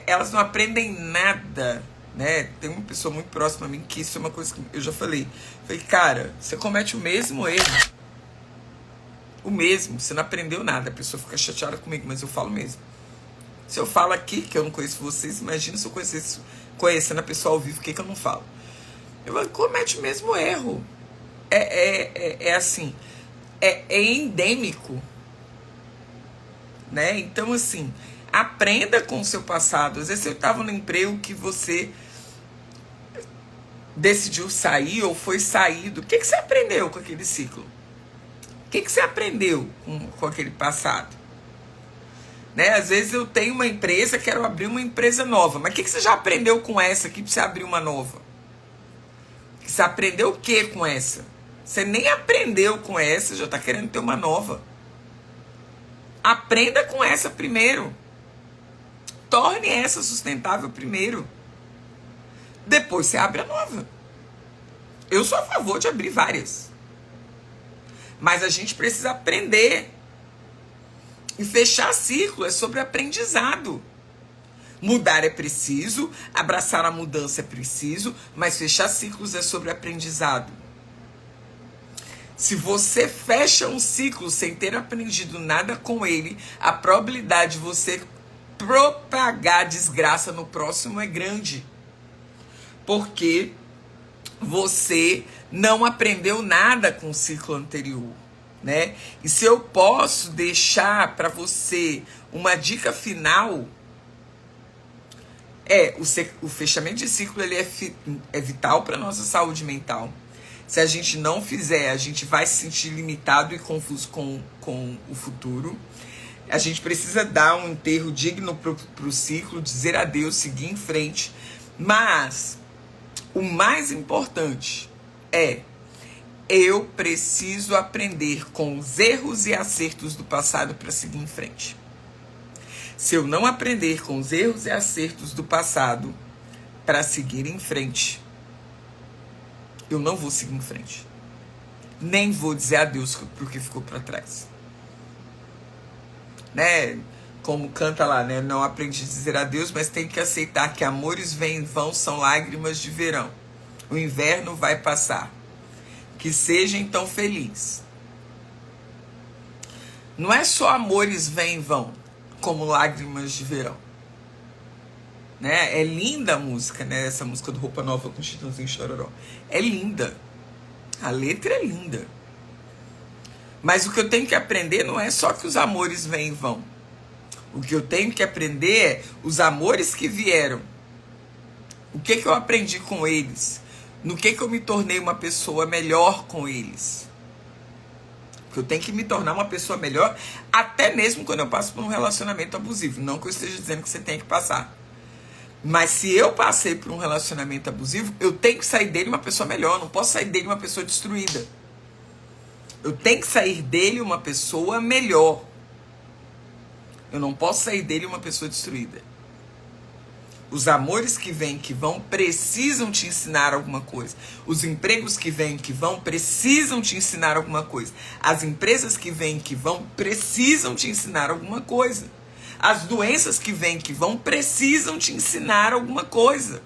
S1: Elas não aprendem nada, né? Tem uma pessoa muito próxima a mim que isso é uma coisa que eu já falei. Falei, cara, você comete o mesmo erro. O mesmo, você não aprendeu nada. A pessoa fica chateada comigo, mas eu falo mesmo. Se eu falo aqui, que eu não conheço vocês, imagina se eu conhecendo a pessoa ao vivo, o que eu não falo? Eu falo, comete o mesmo erro. Assim, é endêmico, né? Então, assim, aprenda com o seu passado. Às vezes você estava no emprego que você decidiu sair ou foi saído. O que você aprendeu com aquele ciclo? O que você aprendeu com aquele passado? Né? Às vezes eu tenho uma empresa, quero abrir uma empresa nova. Mas o que você já aprendeu com essa aqui para você abrir uma nova? Você aprendeu o que com essa? Você nem aprendeu com essa, já está querendo ter uma nova. Aprenda com essa primeiro. Torne essa sustentável primeiro. Depois você abre a nova. Eu sou a favor de abrir várias. Mas a gente precisa aprender. E fechar ciclo é sobre aprendizado. Mudar é preciso, abraçar a mudança é preciso, mas fechar ciclos é sobre aprendizado. Se você fecha um ciclo sem ter aprendido nada com ele, a probabilidade de você propagar desgraça no próximo é grande. Porque você não aprendeu nada com o ciclo anterior, né? E se eu posso deixar para você uma dica final, o fechamento de ciclo ele é vital para a nossa saúde mental. Se a gente não fizer, a gente vai se sentir limitado e confuso com o futuro. A gente precisa dar um enterro digno para o ciclo, dizer adeus, seguir em frente. Mas o mais importante é: eu preciso aprender com os erros e acertos do passado para seguir em frente. Se eu não aprender com os erros e acertos do passado para seguir em frente, eu não vou seguir em frente. Nem vou dizer adeus para o que ficou para trás. Né? Como canta lá, né? Não aprendi a dizer adeus, mas tem que aceitar que amores vêm e vão, são lágrimas de verão. O inverno vai passar. Que seja então feliz. Não é só amores vêm e vão, como lágrimas de verão. Né? É linda a música, né? Essa música do Roupa Nova com Chitãozinho Chororó. É linda. A letra é linda. Mas o que eu tenho que aprender não é só que os amores vêm e vão. O que eu tenho que aprender é os amores que vieram. O que eu aprendi com eles? No que eu me tornei uma pessoa melhor com eles? Porque eu tenho que me tornar uma pessoa melhor até mesmo quando eu passo por um relacionamento abusivo. Não que eu esteja dizendo que você tem que passar. Mas se eu passei por um relacionamento abusivo, eu tenho que sair dele uma pessoa melhor. Eu não posso sair dele uma pessoa destruída. Eu tenho que sair dele uma pessoa melhor. Eu não posso sair dele uma pessoa destruída. Os amores que vêm, que vão, precisam te ensinar alguma coisa. Os empregos que vêm, que vão, precisam te ensinar alguma coisa. As empresas que vêm, que vão, precisam te ensinar alguma coisa. As doenças que vêm, que vão, precisam te ensinar alguma coisa.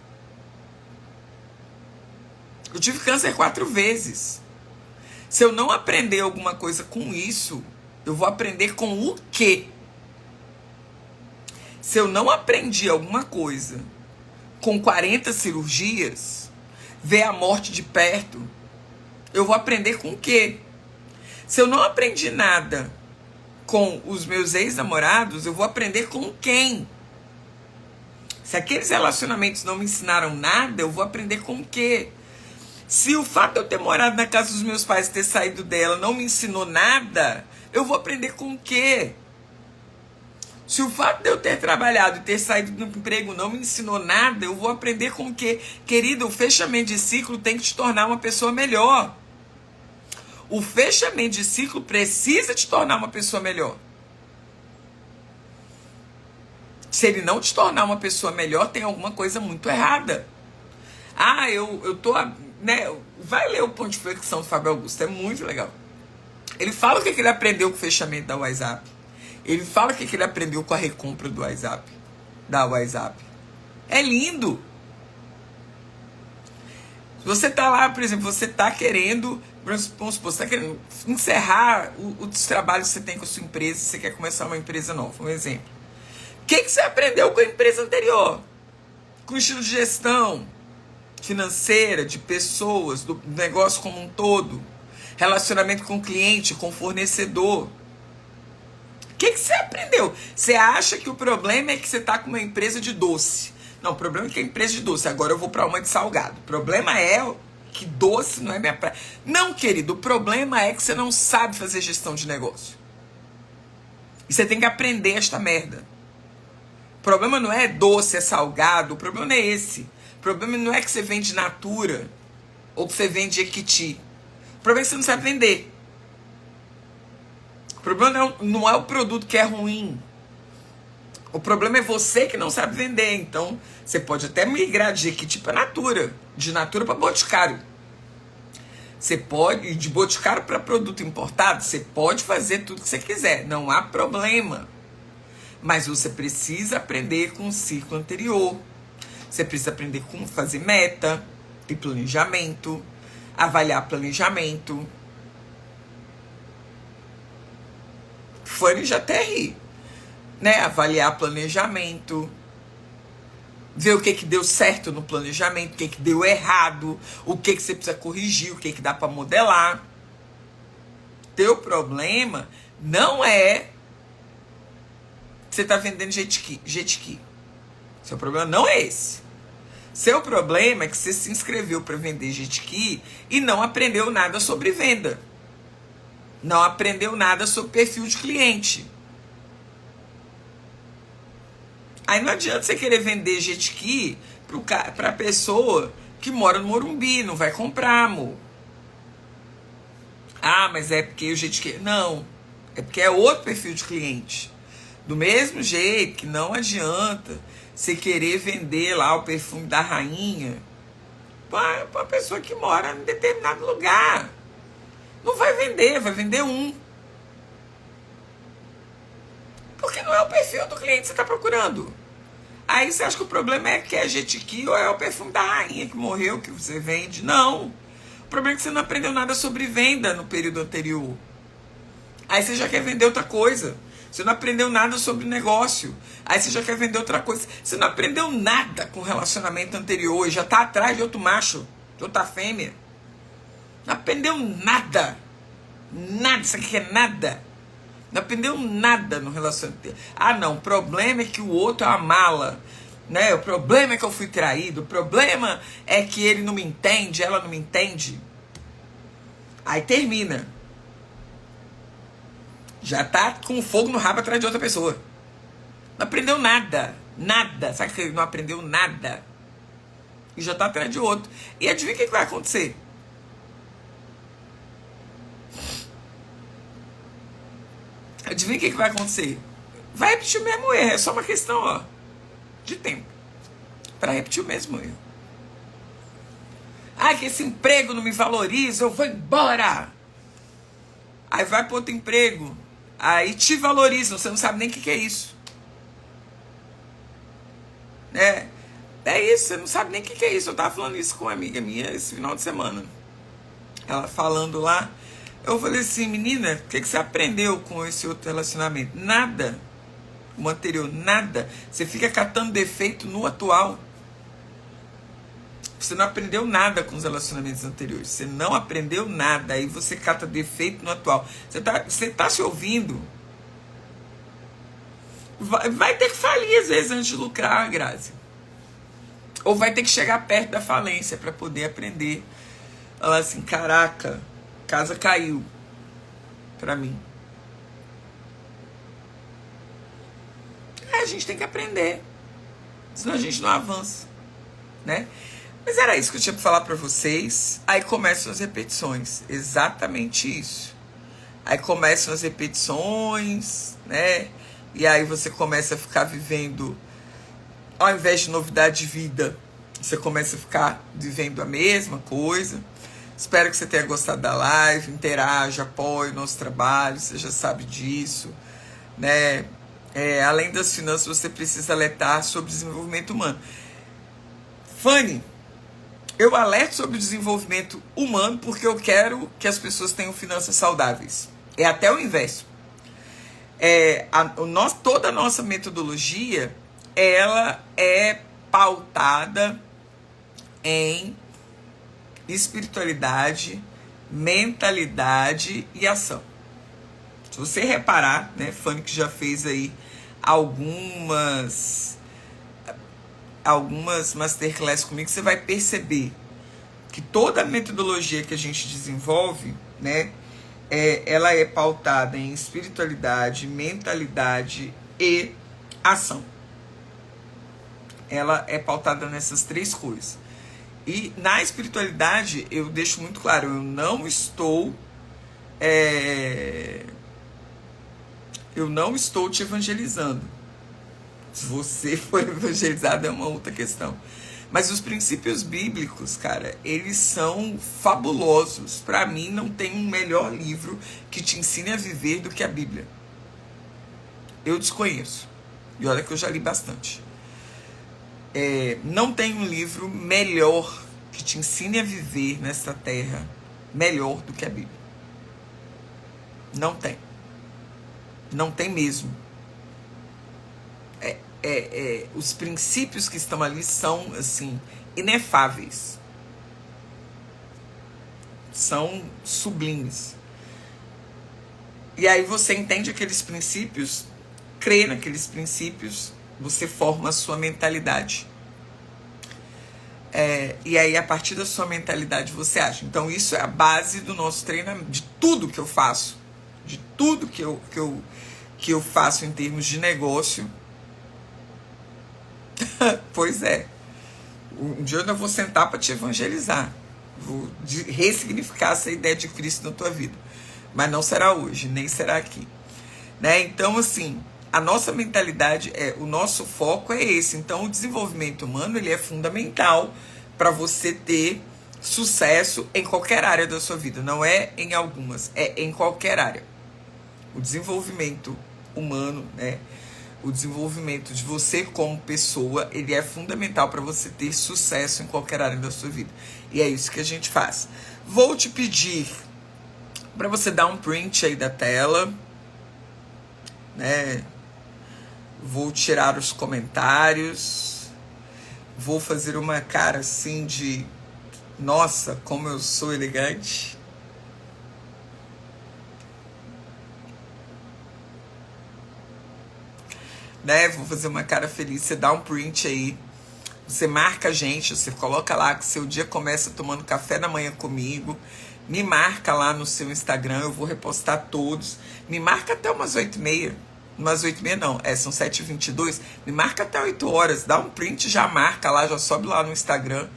S1: Eu tive câncer 4 vezes. Se eu não aprender alguma coisa com isso, Eu vou aprender com o quê? Se eu não aprendi alguma coisa com 40 cirurgias, ver a morte de perto, eu vou aprender com o quê? Se eu não aprendi nada com os meus ex-namorados, eu vou aprender com quem? Se aqueles relacionamentos não me ensinaram nada, eu vou aprender com o quê? Se o fato de eu ter morado na casa dos meus pais e ter saído dela não me ensinou nada, eu vou aprender com o quê? Se o fato de eu ter trabalhado e ter saído do emprego não me ensinou nada, eu vou aprender com o quê? Querido, o fechamento de ciclo tem que te tornar uma pessoa melhor. O fechamento de ciclo precisa te tornar uma pessoa melhor. Se ele não te tornar uma pessoa melhor, tem alguma coisa muito errada. Ah, eu tô... Né, vai ler o Ponto de Flexão do Fábio Augusto, é muito legal. Ele fala o que ele aprendeu com o fechamento da WhatsApp. Ele fala o que ele aprendeu com a recompra do WhatsApp, da WhatsApp. É lindo. Você tá lá, por exemplo, você tá querendo, vamos supor, você tá querendo encerrar os trabalhos que você tem com a sua empresa, você quer começar uma empresa nova, um exemplo. O que você aprendeu com a empresa anterior? Com o estilo de gestão financeira, de pessoas, do negócio como um todo, relacionamento com o cliente, com o fornecedor. O que você aprendeu? Você acha que o problema é que você está com uma empresa de doce. Não, o problema é que é empresa de doce. Agora eu vou para uma de salgado. O problema é que doce não é minha praia. Não, querido, o problema é que você não sabe fazer gestão de negócio. E você tem que aprender esta merda. O problema não é doce, é salgado. O problema não é esse. O problema não é que você vende Natura ou que você vende Equiti. O problema é que você não sabe vender. O problema não é o produto que é ruim. O problema é você que não sabe vender. Então, você pode até migrar de Equiti para Natura. De Natura para Boticário. Você pode, de Boticário para produto importado, você pode fazer tudo que você quiser. Não há problema. Mas você precisa aprender com o ciclo anterior. Você precisa aprender como fazer meta e planejamento. Avaliar planejamento. Fanny já até ri, né? Avaliar planejamento, ver o que deu certo no planejamento, o que deu errado, o que você precisa corrigir, o que dá para modelar. Teu problema não é que você tá vendendo jet ski. Seu problema não é esse. Seu problema é que você se inscreveu para vender jet ski e não aprendeu nada sobre venda. Não aprendeu nada sobre perfil de cliente. Aí não adianta você querer vender jet ski para a pessoa que mora no Morumbi, não vai comprar, amor. Ah, mas é porque o jet ski... Não, é porque é outro perfil de cliente. Do mesmo jeito que não adianta você querer vender lá o perfume da rainha para uma pessoa que mora em determinado lugar. Não vai vender um. Porque não é o perfil do cliente que você está procurando. Aí você acha que o problema é que é jet ski ou é o perfume da rainha que morreu que você vende. Não. O problema é que você não aprendeu nada sobre venda no período anterior. Aí você já quer vender outra coisa. Você não aprendeu nada sobre negócio. Aí você já quer vender outra coisa. Você não aprendeu nada com o relacionamento anterior e já está atrás de outro macho, de outra fêmea. Não aprendeu nada. Nada, isso aqui é nada. Não aprendeu nada no relacionamento. Ah, não, o problema é que o outro é uma mala. Né? O problema é que eu fui traído. O problema é que ele não me entende, ela não me entende. Aí termina. Já tá com fogo no rabo atrás de outra pessoa. Não aprendeu nada. Nada. Sabe que ele não aprendeu nada? E já tá atrás de outro. E adivinha o que vai acontecer? Adivinha o que vai acontecer? Vai repetir o mesmo erro. É só uma questão, de tempo. Para repetir o mesmo erro. Ah, que esse emprego não me valoriza, eu vou embora. Aí vai para outro emprego. Aí te valorizam, você não sabe nem o que é isso. É isso, você não sabe nem o que é isso. Eu tava falando isso com uma amiga minha esse final de semana. Ela falando lá, Eu falei assim, menina, o que você aprendeu com esse outro relacionamento? Nada. O anterior, nada. Você fica catando defeito no atual. Você não aprendeu nada com os relacionamentos anteriores. Você não aprendeu nada. Aí você cata defeito no atual. Você tá se ouvindo. Vai ter que falir às vezes antes de lucrar, Grazi. Ou vai ter que chegar perto da falência para poder aprender. Falar assim, caraca, casa caiu para mim. A gente tem que aprender. Senão a gente não avança, né? Mas era isso que eu tinha para falar para vocês. Aí começam as repetições. Exatamente isso. Aí começam as repetições, né? E aí você começa a ficar vivendo, ao invés de novidade de vida, você começa a ficar vivendo a mesma coisa. Espero que você tenha gostado da live. Interaja, apoie o nosso trabalho. Você já sabe disso, né? Além das finanças, você precisa alertar sobre o desenvolvimento humano. Fanny, eu alerto sobre o desenvolvimento humano porque eu quero que as pessoas tenham finanças saudáveis. É até o inverso. Toda a nossa metodologia, ela é pautada em espiritualidade, mentalidade e ação. Se você reparar, né, Fanny que já fez aí algumas masterclass comigo, você vai perceber que toda a metodologia que a gente desenvolve, né, ela é pautada em espiritualidade, mentalidade e ação. Ela é pautada nessas três coisas. E na espiritualidade, eu deixo muito claro, eu não estou te evangelizando. Se você for evangelizado é uma outra questão. Mas os princípios bíblicos, cara, eles são fabulosos. Para mim, não tem um melhor livro que te ensine a viver do que a Bíblia. Eu desconheço. E olha que eu já li bastante. Não tem um livro melhor que te ensine a viver nesta terra melhor do que a Bíblia. Não tem. Não tem mesmo. Os princípios que estão ali são, assim, inefáveis. São sublimes. E aí você entende aqueles princípios, crê naqueles princípios, você forma a sua mentalidade. E aí, a partir da sua mentalidade, você age. Então, isso é a base do nosso treinamento, de tudo que eu faço. De tudo que eu faço em termos de negócio. Pois é. Um dia eu ainda vou sentar para te evangelizar. Vou ressignificar essa ideia de Cristo na tua vida. Mas não será hoje, nem será aqui. Né? Então, assim, a nossa mentalidade, o nosso foco é esse. Então, o desenvolvimento humano, ele é fundamental para você ter sucesso em qualquer área da sua vida. Não é em algumas, é em qualquer área. O desenvolvimento humano, né? O desenvolvimento de você como pessoa, ele é fundamental para você ter sucesso em qualquer área da sua vida. E é isso que a gente faz. Vou te pedir para você dar um print aí da tela, né? Vou tirar os comentários. Vou fazer uma cara assim de nossa, como eu sou elegante. Né? Vou fazer uma cara feliz. Você dá um print aí. Você marca a gente. Você coloca lá que seu dia começa tomando café da manhã comigo. Me marca lá no seu Instagram. Eu vou repostar todos. Me marca até umas 8h30. Umas 8h30 não. São 7h22. Me marca até 8 horas. Dá um print, já marca lá. Já sobe lá no Instagram.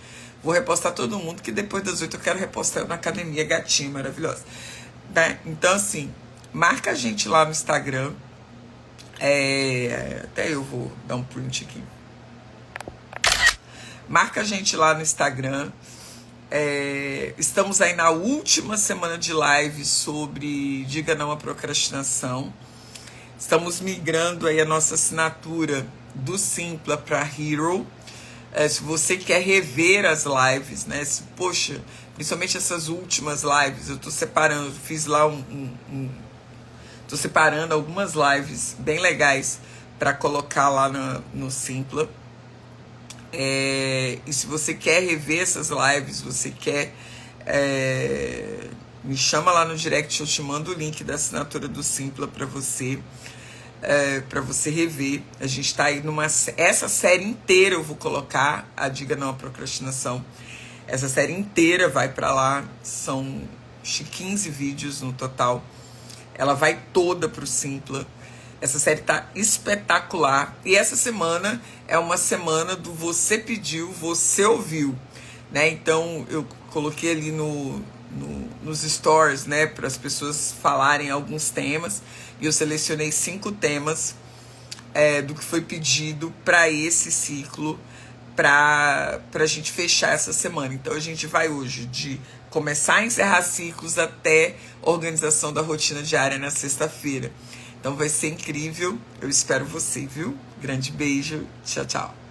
S1: Vou repostar todo mundo. Que depois das 8 eu quero repostar na academia. Gatinha maravilhosa. Né? Então assim, marca a gente lá no Instagram. Até eu vou dar um print aqui. Marca a gente lá no Instagram. Estamos aí na última semana de live sobre Diga Não à Procrastinação. Estamos migrando aí a nossa assinatura do Simpla para Hero. Se você quer rever as lives, né? Poxa, Principalmente essas últimas lives, eu tô separando, fiz lá tô separando algumas lives bem legais para colocar lá no Simpla. E se você quer rever essas lives, você quer... me chama lá no direct, eu te mando o link da assinatura do Simpla para você rever. A gente tá aí essa série inteira eu vou colocar, a Diga Não à Procrastinação. Essa série inteira vai para lá, são 15 vídeos no total. Ela vai toda pro Simpla. Essa série tá espetacular. E essa semana é uma semana do Você Pediu, Você Ouviu, né? Então eu coloquei ali nos stories, né, para as pessoas falarem alguns temas. E eu selecionei 5 temas do que foi pedido para esse ciclo, para a gente fechar essa semana. Então a gente vai hoje de começar a encerrar ciclos até organização da rotina diária na sexta-feira. Então vai ser incrível. Eu espero você, viu? Grande beijo. Tchau, tchau.